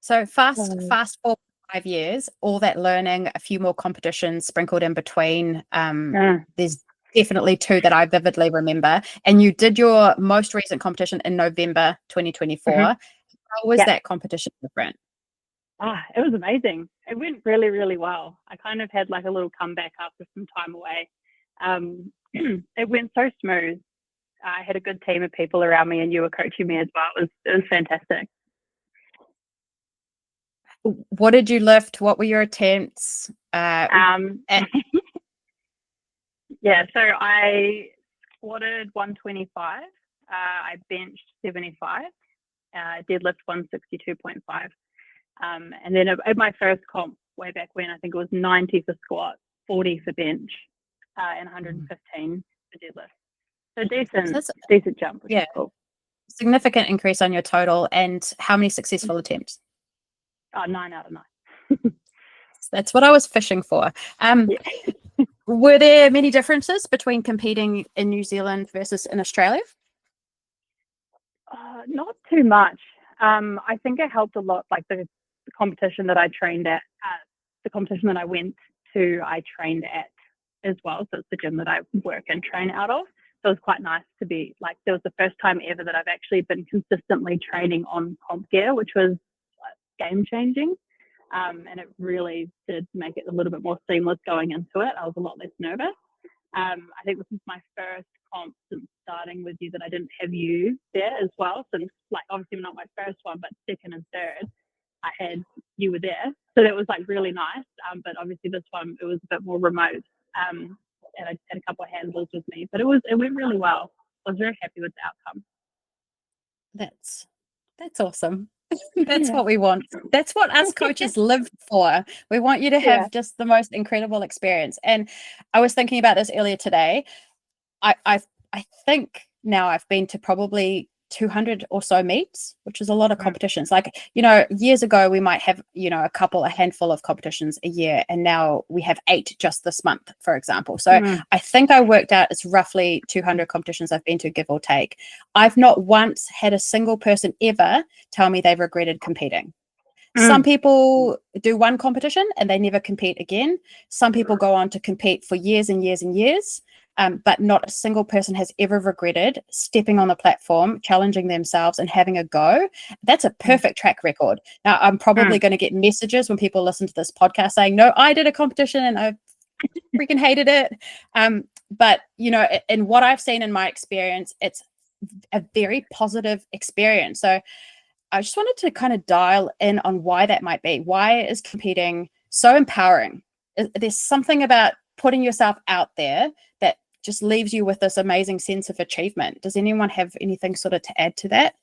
So fast forward 5 years, all that learning, a few more competitions sprinkled in between. There's definitely 2 that I vividly remember. And you did your most recent competition in November 2024. How was that competition different? It was amazing. It went really, really well. I kind of had a little comeback after some time away. It went so smooth. I had a good team of people around me, and you were coaching me as well. It was fantastic. What did you lift? What were your attempts? Yeah, so I squatted 125. I benched 75. Deadlift 162.5. And then at my first comp way back when, I think it was 90 for squat, 40 for bench, and 115 for deadlift. So decent jump, which is cool. Significant increase on your total. And how many successful attempts? 9 out of 9. That's what I was fishing for. Were there many differences between competing in New Zealand versus in Australia? Not too much. I think it helped a lot, like the competition that I trained at, the competition that I went to, I trained at as well. So it's the gym that I work and train out of. So it was quite nice to be like, there was the first time ever that I've actually been consistently training on comp gear, which was game changing. And it really did make it a little bit more seamless going into it. I was a lot less nervous. I think this is my first comp since starting with you that I didn't have you there as well. Since, like, obviously not my first one, but second and third, you were there. So that was like really nice. But obviously this one, it was a bit more remote. And I had a couple of handlers with me, but it went really well. I was very happy with the outcome. That's awesome. That's what we want. That's what us coaches live for. We want you to have just the most incredible experience. And I was thinking about this earlier today. I think now I've been to probably 200 or so meets, which is a lot of competitions. Like, years ago we might have, a handful of competitions a year, and now we have 8 just this month, for example. So I think I worked out it's roughly 200 competitions I've been to, give or take. I've not once had a single person ever tell me they've regretted competing. Some people do one competition and they never compete again. Some people go on to compete for years and years and years. But not a single person has ever regretted stepping on the platform, challenging themselves and having a go. That's a perfect track record. Now, I'm probably going to get messages when people listen to this podcast saying, no, I did a competition and I freaking hated it. But, in what I've seen in my experience, it's a very positive experience. So I just wanted to kind of dial in on why that might be. Why is competing so empowering? There's something about putting yourself out there that just leaves you with this amazing sense of achievement. Does anyone have anything sort of to add to that?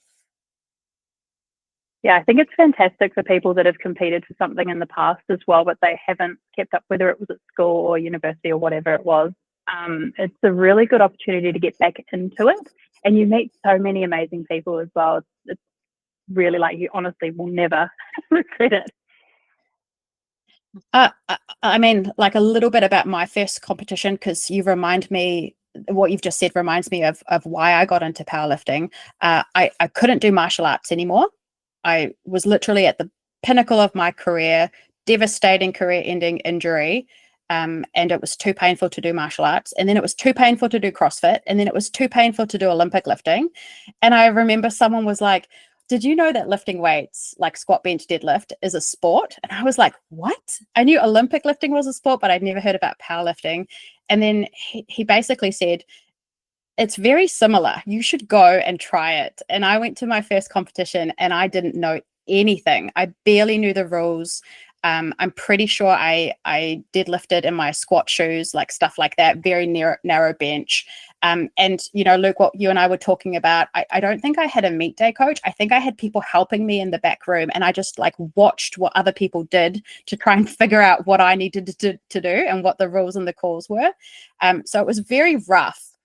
Yeah, I think it's fantastic for people that have competed for something in the past as well, but they haven't kept up, whether it was at school or university or whatever it was. It's a really good opportunity to get back into it, and you meet so many amazing people as well. It's really like, you honestly will never regret it. I mean, like a little bit about my first competition, because you remind me, what you've just said reminds me of why I got into powerlifting. I couldn't do martial arts anymore. I was literally at the pinnacle of my career, devastating career-ending injury, and it was too painful to do martial arts. And then it was too painful to do CrossFit. And then it was too painful to do Olympic lifting. And I remember someone was like, did you know that lifting weights like squat, bench, deadlift is a sport? And I was like, what? I knew Olympic lifting was a sport, but I'd never heard about powerlifting. And then he basically said, it's very similar. You should go and try it. And I went to my first competition and I didn't know anything. I barely knew the rules. I'm pretty sure I deadlifted in my squat shoes, like stuff like that, very narrow bench. And, Luke, what you and I were talking about, I don't think I had a meet day coach. I think I had people helping me in the back room, and I just like watched what other people did to try and figure out what I needed to do and what the rules and the calls were. So it was very rough.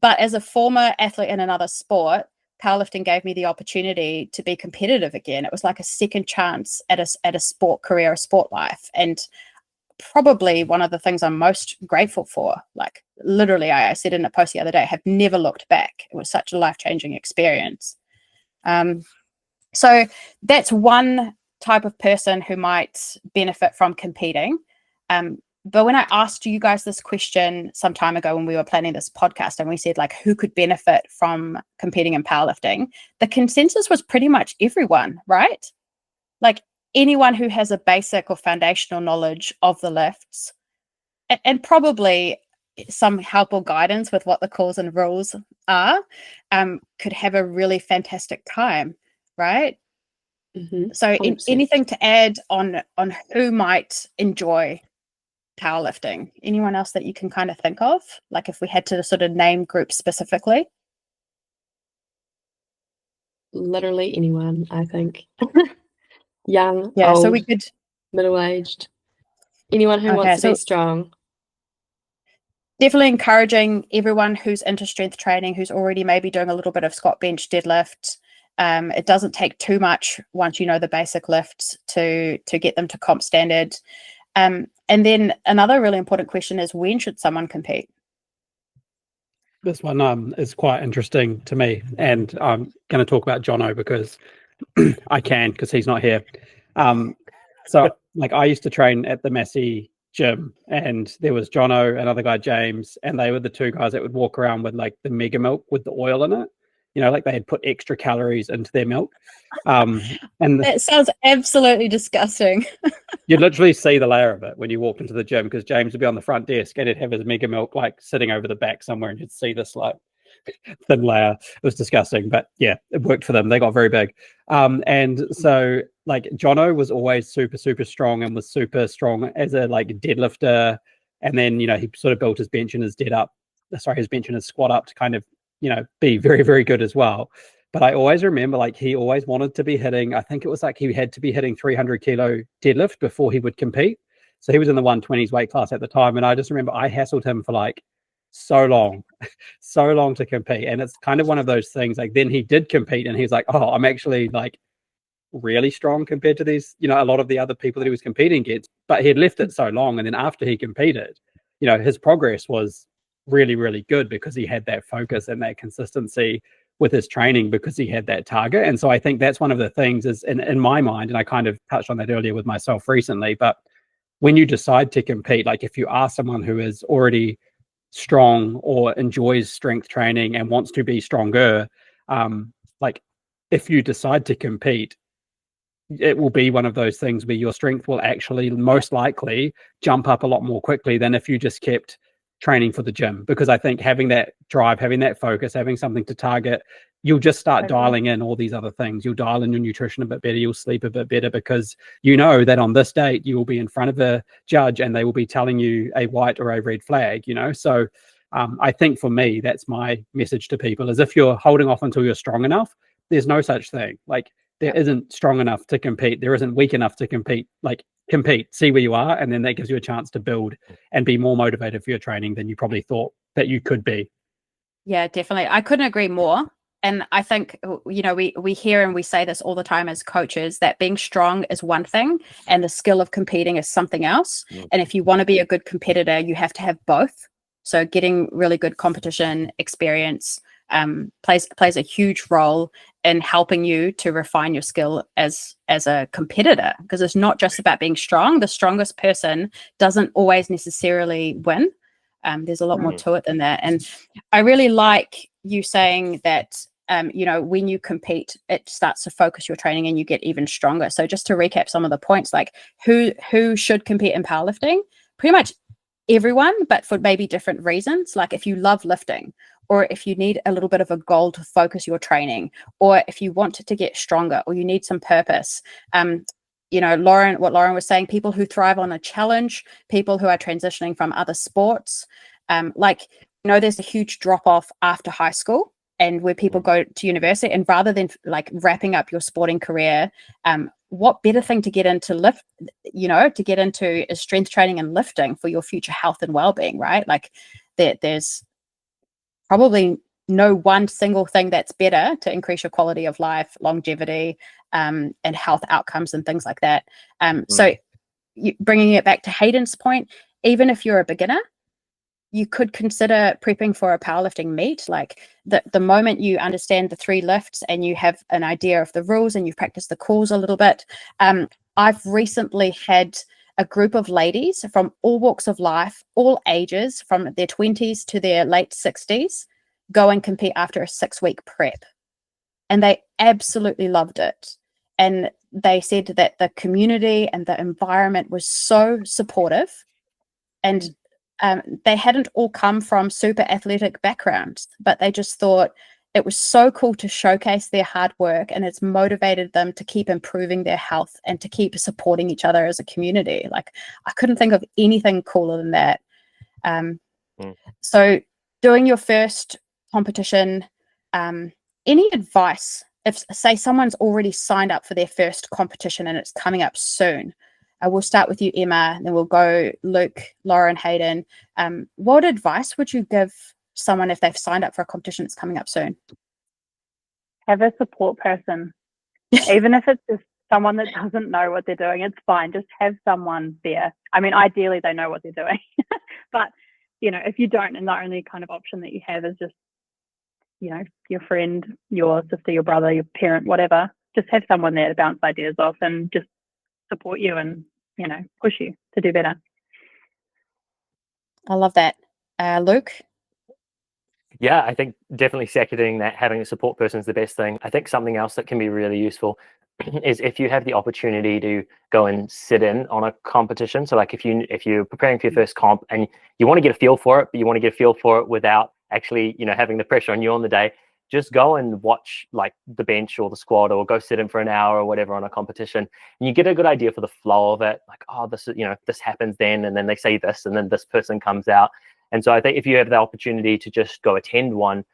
But as a former athlete in another sport, powerlifting gave me the opportunity to be competitive again. It was like a second chance at a sport career, a sport life. And probably one of the things I'm most grateful for. Like literally, I said in a post the other day, I have never looked back. It was such a life-changing experience. So that's one type of person who might benefit from competing. But when I asked you guys this question some time ago when we were planning this podcast, and we said like, who could benefit from competing in powerlifting, the consensus was pretty much everyone, right? Like anyone who has a basic or foundational knowledge of the lifts, and probably some help or guidance with what the calls and rules are, could have a really fantastic time, right? So 100%. anything to add on who might enjoy powerlifting? Anyone else that you can kind of think of? Like if we had to sort of name groups specifically? Literally anyone, I think. Young, Yeah, old, so we could, middle-aged, anyone who wants to be strong. definitely encouraging everyone who's into strength training, who's already maybe doing a little bit of squat, bench, deadlift. It doesn't take too much once you know the basic lifts to get them to comp standard. And then another really important question is, when should someone compete? This one is quite interesting to me, and I'm going to talk about Jono because I can, because he's not here. So like I used to train at the Massey gym, and there was Jono, another guy James, and they were the two guys that would walk around with like the mega milk with the oil in it. You know, like they had put extra calories into their milk. And That sounds absolutely disgusting. you'd literally see the layer of it when you walked into the gym, because James would be on the front desk and he'd have his mega milk like sitting over the back somewhere, and you'd see this like thin layer. It was disgusting, but yeah, it worked for them. They got very big. And so like Jono was always super, super strong, and was super strong as a like deadlifter. And then, you know, he sort of built his bench and his his bench and his squat up to kind of, you know, be very, very good as well. But I always remember like he always wanted to be hitting, I think it was like he had to be hitting 300 kilo deadlift before he would compete. So he was in the 120s weight class at the time. And I just remember I hassled him for like so long to compete. And it's kind of one of those things, like then he did compete and he's like, oh, I'm actually like really strong compared to these, you know, a lot of the other people that he was competing against. But he had left it so long. And then after he competed, you know, his progress was really, really good because he had that focus and that consistency with his training, because he had that target. And so I think that's one of the things is in my mind, and I kind of touched on that earlier with myself recently, but when you decide to compete, like if you are someone who is already strong or enjoys strength training and wants to be stronger, like if you decide to compete, it will be one of those things where your strength will actually most likely jump up a lot more quickly than if you just kept training for the gym. Because I think having that drive, having that focus, having something to target, you'll just start dialing in all these other things. You'll dial in your nutrition a bit better, you'll sleep a bit better, because you know that on this date you will be in front of a judge and they will be telling you a white or a red flag, you know. So I think for me, that's my message to people, is if you're holding off until you're strong enough, there's no such thing. Like there isn't strong enough to compete, there isn't weak enough to compete. Like compete, see where you are, and then that gives you a chance to build and be more motivated for your training than you probably thought that you could be. Yeah, definitely. I couldn't agree more. And I think, you know, we hear and we say this all the time as coaches, that being strong is one thing and the skill of competing is something else. And if you want to be a good competitor, you have to have both. So getting really good competition experience plays a huge role in helping you to refine your skill as a competitor, because it's not just about being strong. The strongest person doesn't always necessarily win. There's a lot more to it than that. And I really like you saying that, you know, when you compete, it starts to focus your training and you get even stronger. So just to recap some of the points, like who should compete in powerlifting? Pretty much everyone, but for maybe different reasons. Like if you love lifting, or if you need a little bit of a goal to focus your training, or if you want to get stronger, or you need some purpose. You know, what Lauren was saying, people who thrive on a challenge, people who are transitioning from other sports. Like, you know, there's a huge drop off after high school and where people go to university, and rather than like wrapping up your sporting career, what better thing to get into to get into is strength training and lifting for your future health and well-being, right? Like there's probably no one single thing that's better to increase your quality of life, longevity, and health outcomes and things like that. So bringing it back to Hayden's point, even if you're a beginner, you could consider prepping for a powerlifting meet. Like the moment you understand the 3 lifts and you have an idea of the rules and you've practiced the calls a little bit. I've recently had a group of ladies from all walks of life, all ages, from their 20s to their late 60s, go and compete after a 6-week prep. And they absolutely loved it. And they said that the community and the environment was so supportive. And they hadn't all come from super athletic backgrounds, but they just thought it was so cool to showcase their hard work, and it's motivated them to keep improving their health and to keep supporting each other as a community. Like, I couldn't think of anything cooler than that. So doing your first competition, any advice if, say, someone's already signed up for their first competition and it's coming up soon? We'll start with you, Emma, then we'll go Luke, Lauren, Hayden. What advice would you give someone if they've signed up for a competition that's coming up soon? Have a support person. Even if it's just someone that doesn't know what they're doing, it's fine. Just have someone there. I mean, ideally they know what they're doing. But, you know, if you don't, and the only kind of option that you have is just, you know, your friend, your sister, your brother, your parent, whatever, just have someone there to bounce ideas off and just support you and, you know, push you to do better. I love that. Luke? Yeah, I think definitely seconding that, having a support person is the best thing. I think something else that can be really useful is if you have the opportunity to go and sit in on a competition. So like if you're preparing for your first comp and you want to get a feel for it, but you want to get a feel for it without actually, you know, having the pressure on you on the day, just go and watch like the bench or the squad, or go sit in for an hour or whatever on a competition, and you get a good idea for the flow of it. Like, oh, this is, you know, this happens then, and then they say this, and then this person comes out. And so I think if you have the opportunity to just go attend one,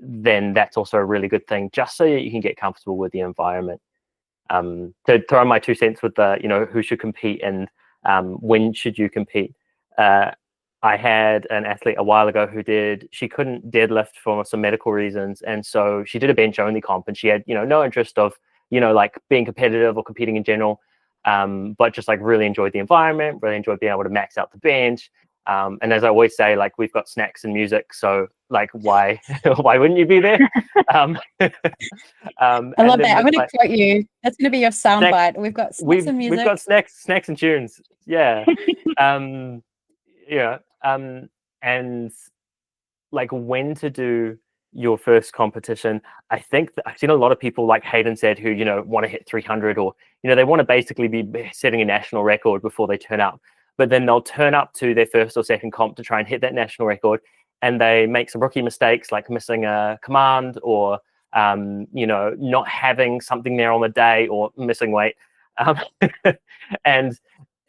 then that's also a really good thing, just so that you can get comfortable with the environment. To throw my 2 cents with the, you know, who should compete and when should you compete. I had an athlete a while ago she couldn't deadlift for some medical reasons. And so she did a bench only comp, and she had, you know, no interest of, you know, like being competitive or competing in general, but just like really enjoyed the environment, really enjoyed being able to max out the bench. And as I always say, like, we've got snacks and music, so like, why wouldn't you be there? I love that. I'm going to quote you. That's going to be your soundbite. We've got snacks and music. We've got snacks and tunes. Yeah. Yeah. And like, when to do your first competition, I think that I've seen a lot of people, like Hayden said, who, you know, want to hit 300, or, you know, they want to basically be setting a national record before they turn up. But then they'll turn up to their first or second comp to try and hit that national record, and they make some rookie mistakes, like missing a command, or you know, not having something there on the day, or missing weight. And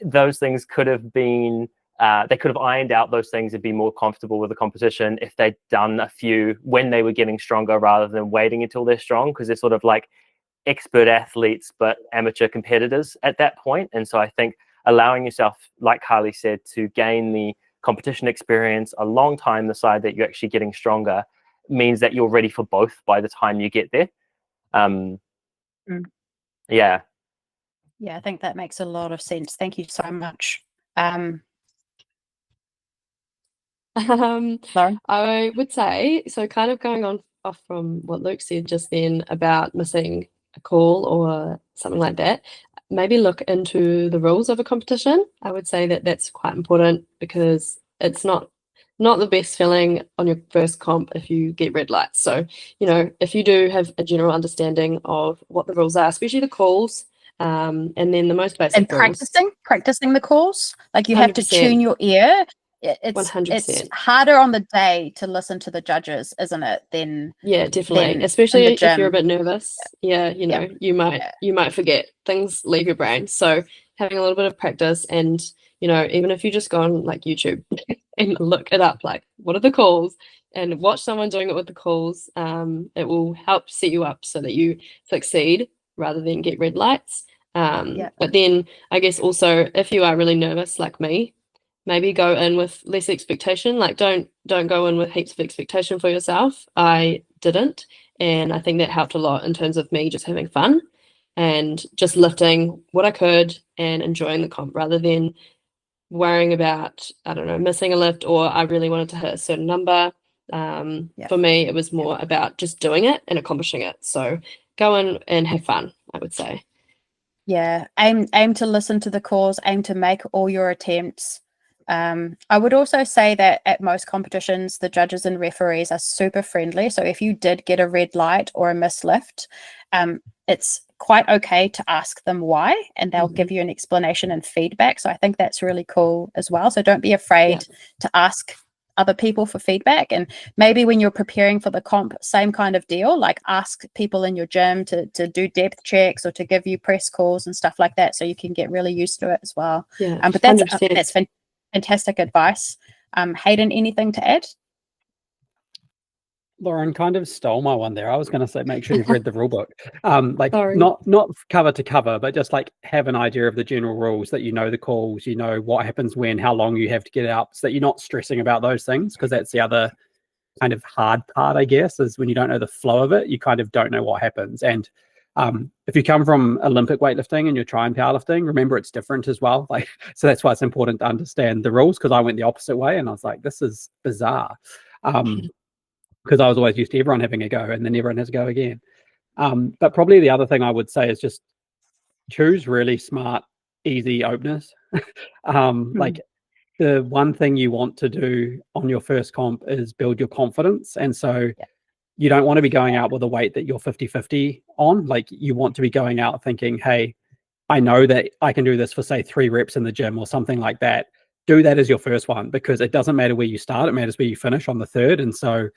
those things could have been, they could have ironed out those things and be more comfortable with the competition if they'd done a few when they were getting stronger, rather than waiting until they're strong, because they're sort of like expert athletes but amateur competitors at that point. And so I think allowing yourself, like Carli said, to gain the competition experience a long time, the side that you're actually getting stronger, means that you're ready for both by the time you get there. Yeah. Yeah, I think that makes a lot of sense. Thank you so much. Lauren? I would say, so kind of going on off from what Luke said just then about missing a call or something like that, maybe look into the rules of a competition. I would say that that's quite important, because it's not the best feeling on your first comp if you get red lights. So, you know, if you do have a general understanding of what the rules are, especially the calls, and then the most basic and practicing the calls, like you have 100%. to tune your ear. It's 100%. harder on the day to listen to the judges, isn't it? Yeah, definitely. Especially if you're a bit nervous. Yeah, you know, Yeah. you might forget, things leave your brain. So having a little bit of practice, and, you know, even if you just go on like YouTube and look it up, like, what are the calls, and watch someone doing it with the calls, it will help set you up so that you succeed rather than get red lights. But then I guess also, if you are really nervous like me, maybe go in with less expectation. Like, don't go in with heaps of expectation for yourself. I didn't, and I think that helped a lot in terms of me just having fun and just lifting what I could and enjoying the comp, rather than worrying about, I don't know, missing a lift, or I really wanted to hit a certain number. For me, it was more about just doing it and accomplishing it. So go in and have fun, I would say. Yeah, aim to listen to the calls, aim to make all your attempts. I would also say that at most competitions, the judges and referees are super friendly. So if you did get a red light or a missed lift, it's quite okay to ask them why, and they'll give you an explanation and feedback. So I think that's really cool as well. So don't be afraid to ask other people for feedback. And maybe when you're preparing for the comp, same kind of deal, like ask people in your gym to do depth checks or to give you press calls and stuff like that, so you can get really used to it as well. Yeah, But that's 100%. fantastic advice. Hayden, anything to add? Lauren kind of stole my one there. I was going to say, make sure you've read the rule book. Like Sorry. not cover to cover, but just like have an idea of the general rules, that you know the calls, you know what happens when, how long you have to get out, so that you're not stressing about those things, because that's the other kind of hard part, I guess, is when you don't know the flow of it, you kind of don't know what happens. And if you come from Olympic weightlifting and you're trying powerlifting, remember it's different as well. Like, so that's why it's important to understand the rules, because I went the opposite way and I was like, this is bizarre. Because I was always used to everyone having a go, and then everyone has a go again. But probably the other thing I would say is just choose really smart, easy openers. Like the one thing you want to do on your first comp is build your confidence. And so you don't want to be going out with a weight that you're 50-50 on. Like, you want to be going out thinking, hey, I know that I can do this for, say, 3 reps in the gym or something like that. Do that as your first one, because it doesn't matter where you start, it matters where you finish on the third. And so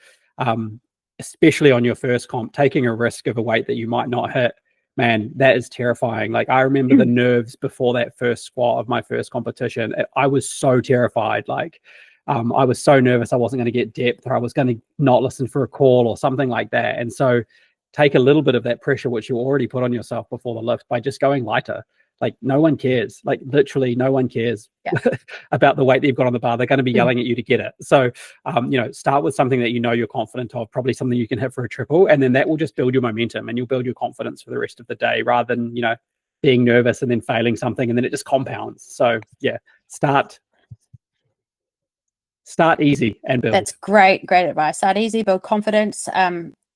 especially on your first comp, taking a risk of a weight that you might not hit, man, that is terrifying. Like, I remember the nerves before that first squat of my first competition. I was so terrified. Like, I was so nervous I wasn't going to get depth, or I was going to not listen for a call or something like that. And so take a little bit of that pressure, which you already put on yourself before the lift, by just going lighter. Like, no one cares. Like, literally no one cares about the weight that you've got on the bar. They're going to be yelling at you to get it. So, start with something that you know you're confident of, probably something you can hit for a triple, and then that will just build your momentum and you'll build your confidence for the rest of the day, rather than, being nervous and then failing something and then it just compounds. So start easy and build. That's great advice. Start easy, build confidence.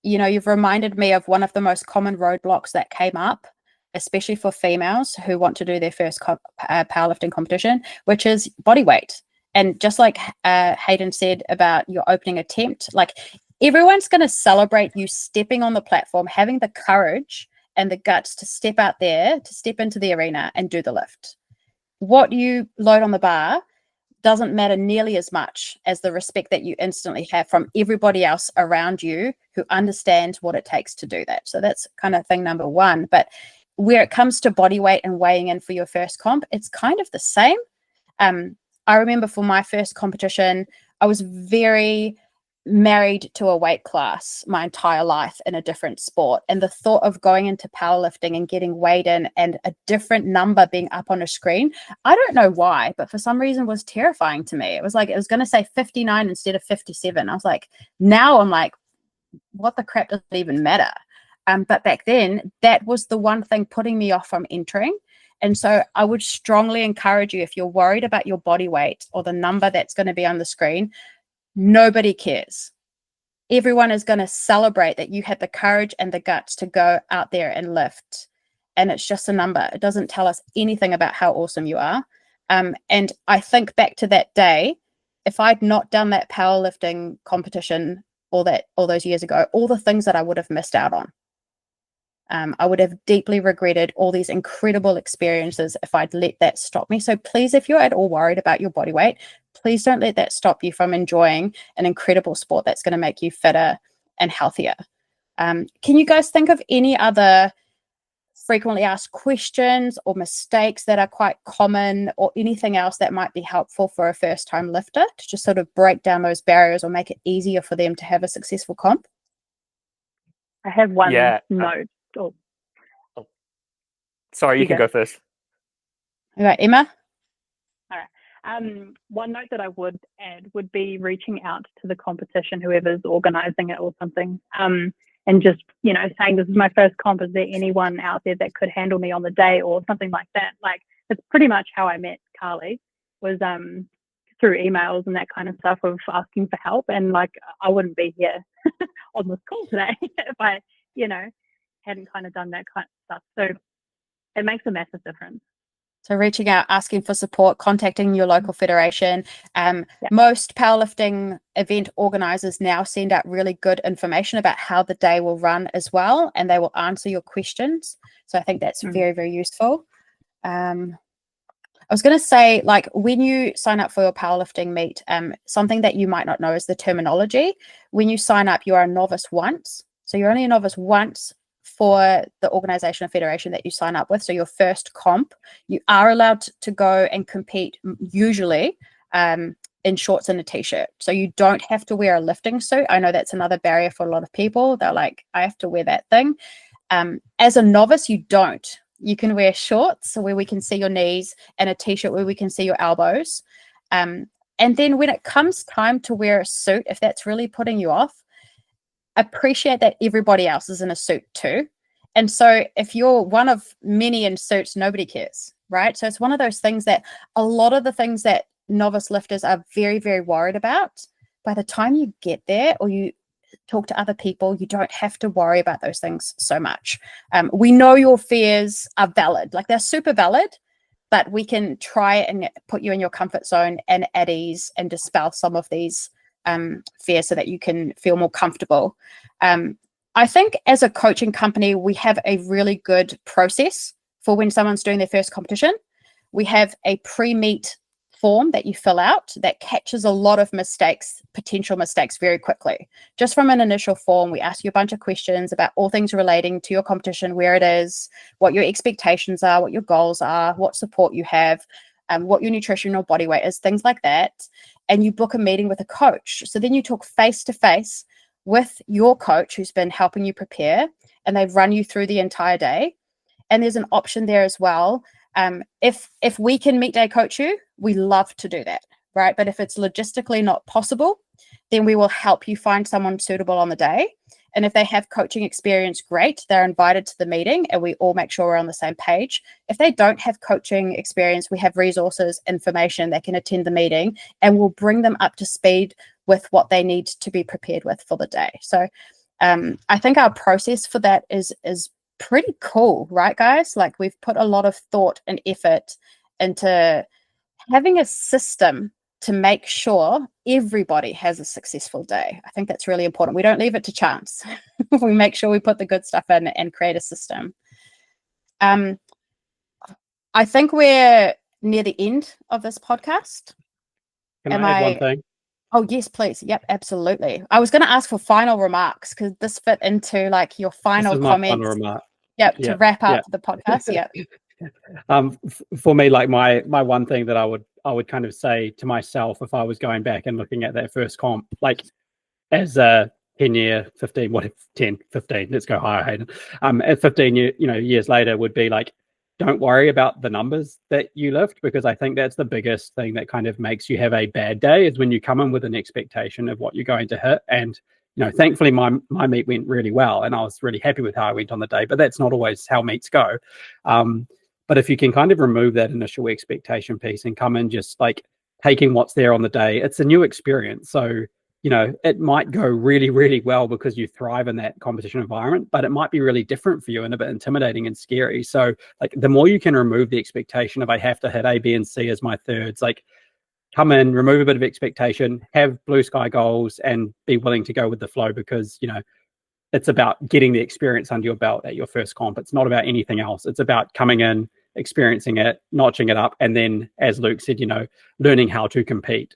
You've reminded me of one of the most common roadblocks that came up, especially for females who want to do their first powerlifting competition, which is body weight. And just like Hayden said about your opening attempt, like, everyone's going to celebrate you stepping on the platform, having the courage and the guts to step out there, to step into the arena and do the lift. What you load on the bar doesn't matter nearly as much as the respect that you instantly have from everybody else around you who understands what it takes to do that. So that's kind of thing number one. But where it comes to body weight and weighing in for your first comp, it's kind of the same. I remember for my first competition, I was very married to a weight class my entire life in a different sport. And the thought of going into powerlifting and getting weighed in and a different number being up on a screen, I don't know why, but for some reason was terrifying to me. It was like, it was going to say 59 instead of 57. I was like, now I'm like, what the crap does it even matter? But back then, that was the one thing putting me off from entering. And so I would strongly encourage you, if you're worried about your body weight or the number that's going to be on the screen, nobody cares. Everyone is going to celebrate that you had the courage and the guts to go out there and lift. And it's just a number. It doesn't tell us anything about how awesome you are. And I think back to that day, if I'd not done that powerlifting competition all those years ago, all the things that I would have missed out on. I would have deeply regretted all these incredible experiences if I'd let that stop me. So please, if you're at all worried about your body weight, please don't let that stop you from enjoying an incredible sport that's going to make you fitter and healthier. Can you guys think of any other frequently asked questions or mistakes that are quite common, or anything else that might be helpful for a first-time lifter to just sort of break down those barriers or make it easier for them to have a successful comp? I have one note. Sorry, you can go first. All right, Emma? All right. One note that I would add would be reaching out to the competition, whoever's organising it or something, and just, saying, this is my first comp. Is there anyone out there that could handle me on the day, or something like that? Like, it's pretty much how I met Carli, was through emails and that kind of stuff, of asking for help. And like, I wouldn't be here on this call today if I, hadn't kind of done that kind of stuff. So it makes a massive difference. So reaching out, asking for support, contacting your local federation. Most powerlifting event organisers now send out really good information about how the day will run as well, and they will answer your questions. So I think that's very, very useful. I was going to say, like, when you sign up for your powerlifting meet, something that you might not know is the terminology. When you sign up, you are a novice once. So you're only a novice once for the organization or federation that you sign up with. So your first comp, you are allowed to go and compete usually in shorts and a t-shirt. So you don't have to wear a lifting suit. I know that's another barrier for a lot of people. They're like, I have to wear that thing. As a novice, you don't. You can wear shorts where we can see your knees and a t-shirt where we can see your elbows. And then when it comes time to wear a suit, if that's really putting you off, appreciate that everybody else is in a suit too. And so if you're one of many in suits, nobody cares, right? So it's one of those things that a lot of the things that novice lifters are very, very worried about, by the time you get there or you talk to other people, you don't have to worry about those things so much. We know your fears are valid, like they're super valid, but we can try and put you in your comfort zone and at ease and dispel some of these fears so that you can feel more comfortable. I think as a coaching company, we have a really good process for when someone's doing their first competition. We have a pre-meet form that you fill out that catches a lot of mistakes, potential mistakes, very quickly. Just from an initial form, we ask you a bunch of questions about all things relating to your competition, where it is, what your expectations are, what your goals are, what support you have, what your nutritional body weight is, things like that. And you book a meeting with a coach. So then you talk face to face with your coach who's been helping you prepare, and they run you through the entire day. And there's an option there as well. If we can meet day coach you, we love to do that, right? But if it's logistically not possible, then we will help you find someone suitable on the day. And if they have coaching experience, great, they're invited to the meeting and we all make sure we're on the same page. If they don't have coaching experience, we have resources, information, they can attend the meeting, and we'll bring them up to speed with what they need to be prepared with for the day. So I think our process for that is pretty cool, right, guys? Like, we've put a lot of thought and effort into having a system to make sure everybody has a successful day. I think that's really important. We don't leave it to chance. We make sure we put the good stuff in and create a system. I think we're near the end of this podcast. Can I add one thing? Oh, yes, please. Yep, absolutely. I was going to ask for final remarks because this fit into like your final comments. Final remark. Yep, to wrap up the podcast. Yep. For me, like my one thing that I would kind of say to myself if I was going back and looking at that first comp, like as a 10-year, 15, what if 10, 15, let's go higher, Hayden. At 15 years later would be like, don't worry about the numbers that you lift, because I think that's the biggest thing that kind of makes you have a bad day, is when you come in with an expectation of what you're going to hit. And thankfully my meet went really well and I was really happy with how I went on the day, but that's not always how meets go. But if you can kind of remove that initial expectation piece and come in just like taking what's there on the day, it's a new experience. So, it might go really, really well because you thrive in that competition environment, but it might be really different for you and a bit intimidating and scary. So like the more you can remove the expectation of I have to hit A, B, and C as my thirds, like come in, remove a bit of expectation, have blue sky goals, and be willing to go with the flow, because, it's about getting the experience under your belt at your first comp. It's not about anything else. It's about coming in, experiencing it, notching it up, and then, as Luke said, learning how to compete.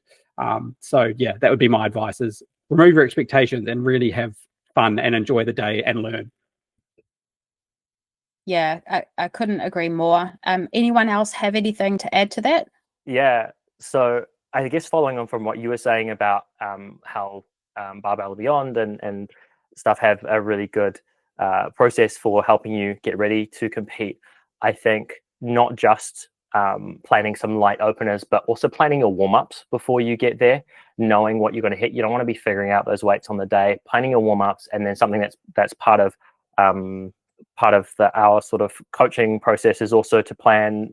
So yeah, that would be my advice, is remove your expectations and really have fun and enjoy the day and learn. Yeah, I couldn't agree more. Anyone else have anything to add to that? Yeah, so I guess following on from what you were saying about how Barbell Beyond and stuff have a really good process for helping you get ready to compete. I think not just planning some light openers, but also planning your warm-ups before you get there, knowing what you're going to hit. You don't want to be figuring out those weights on the day. Planning your warm-ups, and then something that's part of our sort of coaching process is also to plan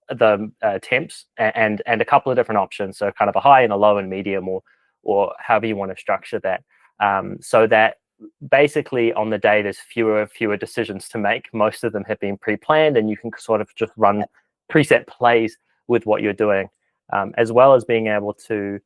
the temps and a couple of different options. So kind of a high and a low and medium, or however you want to structure that, so that basically on the day there's fewer decisions to make. Most of them have been pre-planned, and you can sort of just run preset plays with what you're doing, as well as being able to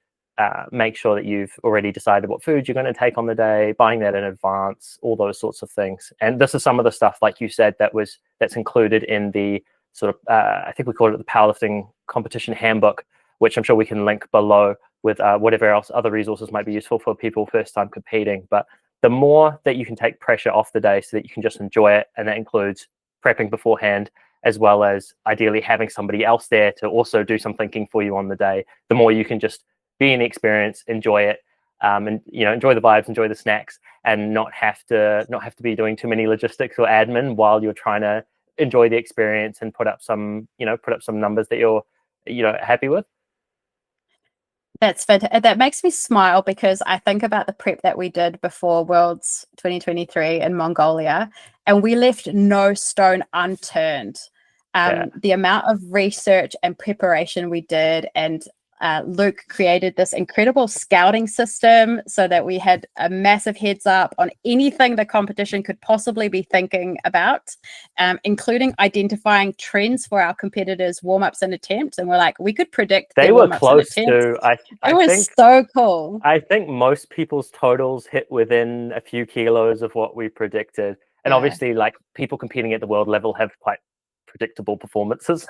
make sure that you've already decided what food you're going to take on the day, buying that in advance, all those sorts of things. And this is some of the stuff, like you said, that's included in the sort of, I think we call it the Powerlifting Competition Handbook, which I'm sure we can link below with whatever else other resources might be useful for people first time competing. But the more that you can take pressure off the day so that you can just enjoy it, and that includes prepping beforehand, as well as ideally having somebody else there to also do some thinking for you on the day, the more you can just be in the experience, enjoy it, and enjoy the vibes, enjoy the snacks, and not have to be doing too many logistics or admin while you're trying to enjoy the experience and put up some numbers that you're happy with. That's fantastic. That makes me smile because I think about the prep that we did before Worlds 2023 in Mongolia, and we left no stone unturned. The amount of research and preparation we did, and Luke created this incredible scouting system so that we had a massive heads up on anything the competition could possibly be thinking about, including identifying trends for our competitors' warm-ups and attempts. And we're like, we could predict they were close to. It was so cool. I think most people's totals hit within a few kilos of what we predicted. And obviously, like, people competing at the world level have quite predictable performances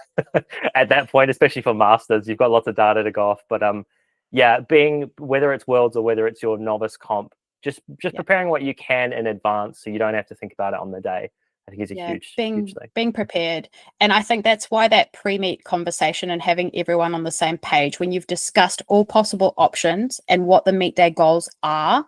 at that point, especially for masters. You've got lots of data to go off, but whether it's worlds or whether it's your novice comp, just preparing what you can in advance so you don't have to think about it on the day, I think is a huge thing. Being prepared. And I think that's why that pre-meet conversation and having everyone on the same page, when you've discussed all possible options and what the meet day goals are,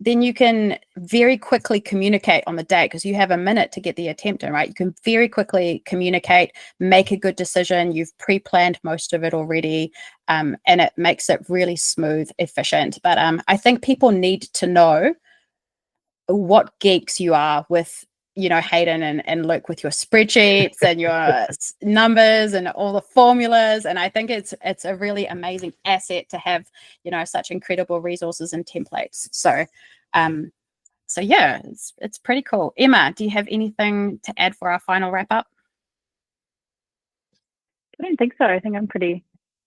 then you can very quickly communicate on the day, because you have a minute to get the attempt in, right? You can very quickly communicate, make a good decision. You've pre-planned most of it already, and it makes it really smooth, efficient. But I think people need to know what geeks you are with, Hayden and Luke, with your spreadsheets and your numbers and all the formulas. And I think it's a really amazing asset to have, such incredible resources and templates. So it's pretty cool. Emma, do you have anything to add for our final wrap up? I don't think so. I think I'm pretty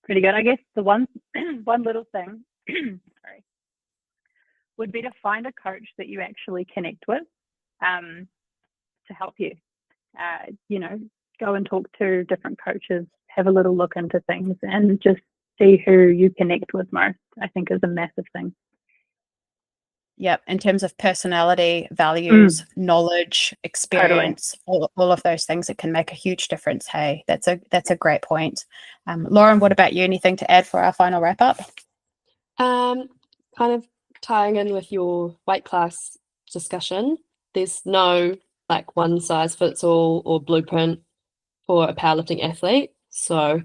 good. I guess the one little thing sorry, would be to find a coach that you actually connect with, to help you. Go and talk to different coaches, have a little look into things, and just see who you connect with most, I think, is a massive thing. Yep. In terms of personality, values, knowledge, experience, all of those things, it can make a huge difference. Hey, that's a great point. Lauren, what about you? Anything to add for our final wrap up? Kind of tying in with your weight class discussion, there's no like one size fits all or blueprint for a powerlifting athlete, so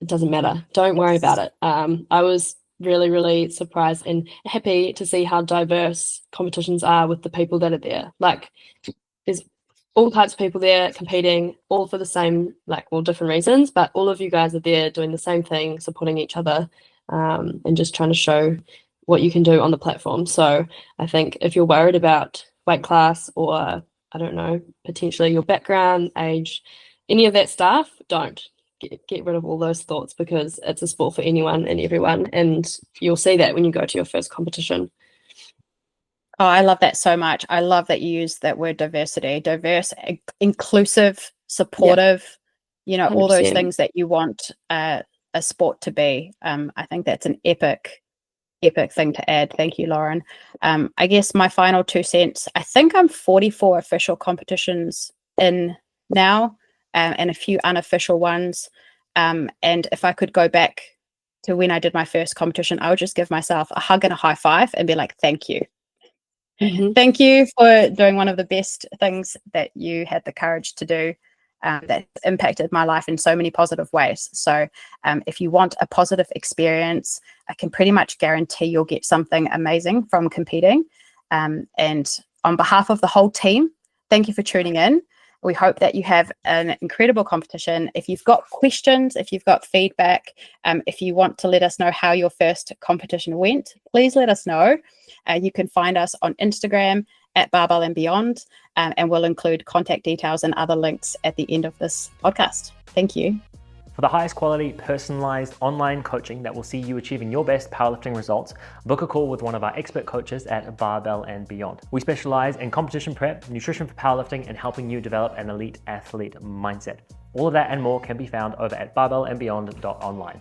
it doesn't matter. Don't worry about it. I was really, really surprised and happy to see how diverse competitions are with the people that are there. Like, there's all types of people there competing, all for the same, different reasons, but all of you guys are there doing the same thing, supporting each other, and just trying to show what you can do on the platform. So I think if you're worried about weight class or, I don't know, potentially your background, age, any of that stuff, don't. Get rid of all those thoughts, because it's a sport for anyone and everyone, and you'll see that when you go to your first competition. Oh, I love that so much. I love that you use that word diversity, diverse, inclusive, supportive, 100%. All those things that you want a sport to be. I think that's an epic thing to add. Thank you, Lauren. I guess my final 2 cents, I think I'm 44 official competitions in now, and a few unofficial ones. And if I could go back to when I did my first competition, I would just give myself a hug and a high five and be like, thank you. Mm-hmm. Thank you for doing one of the best things that you had the courage to do, that impacted my life in so many positive ways. So if you want a positive experience, I can pretty much guarantee you'll get something amazing from competing. And on behalf of the whole team, thank you for tuning in. We hope that you have an incredible competition. If you've got questions, if you've got feedback, if you want to let us know how your first competition went, please let us know. You can find us on Instagram at Barbell and Beyond, and we'll include contact details and other links at the end of this podcast. Thank you. For the highest quality, personalized online coaching that will see you achieving your best powerlifting results, book a call with one of our expert coaches at Barbell and Beyond. We specialize in competition prep, nutrition for powerlifting, and helping you develop an elite athlete mindset. All of that and more can be found over at barbellandbeyond.online.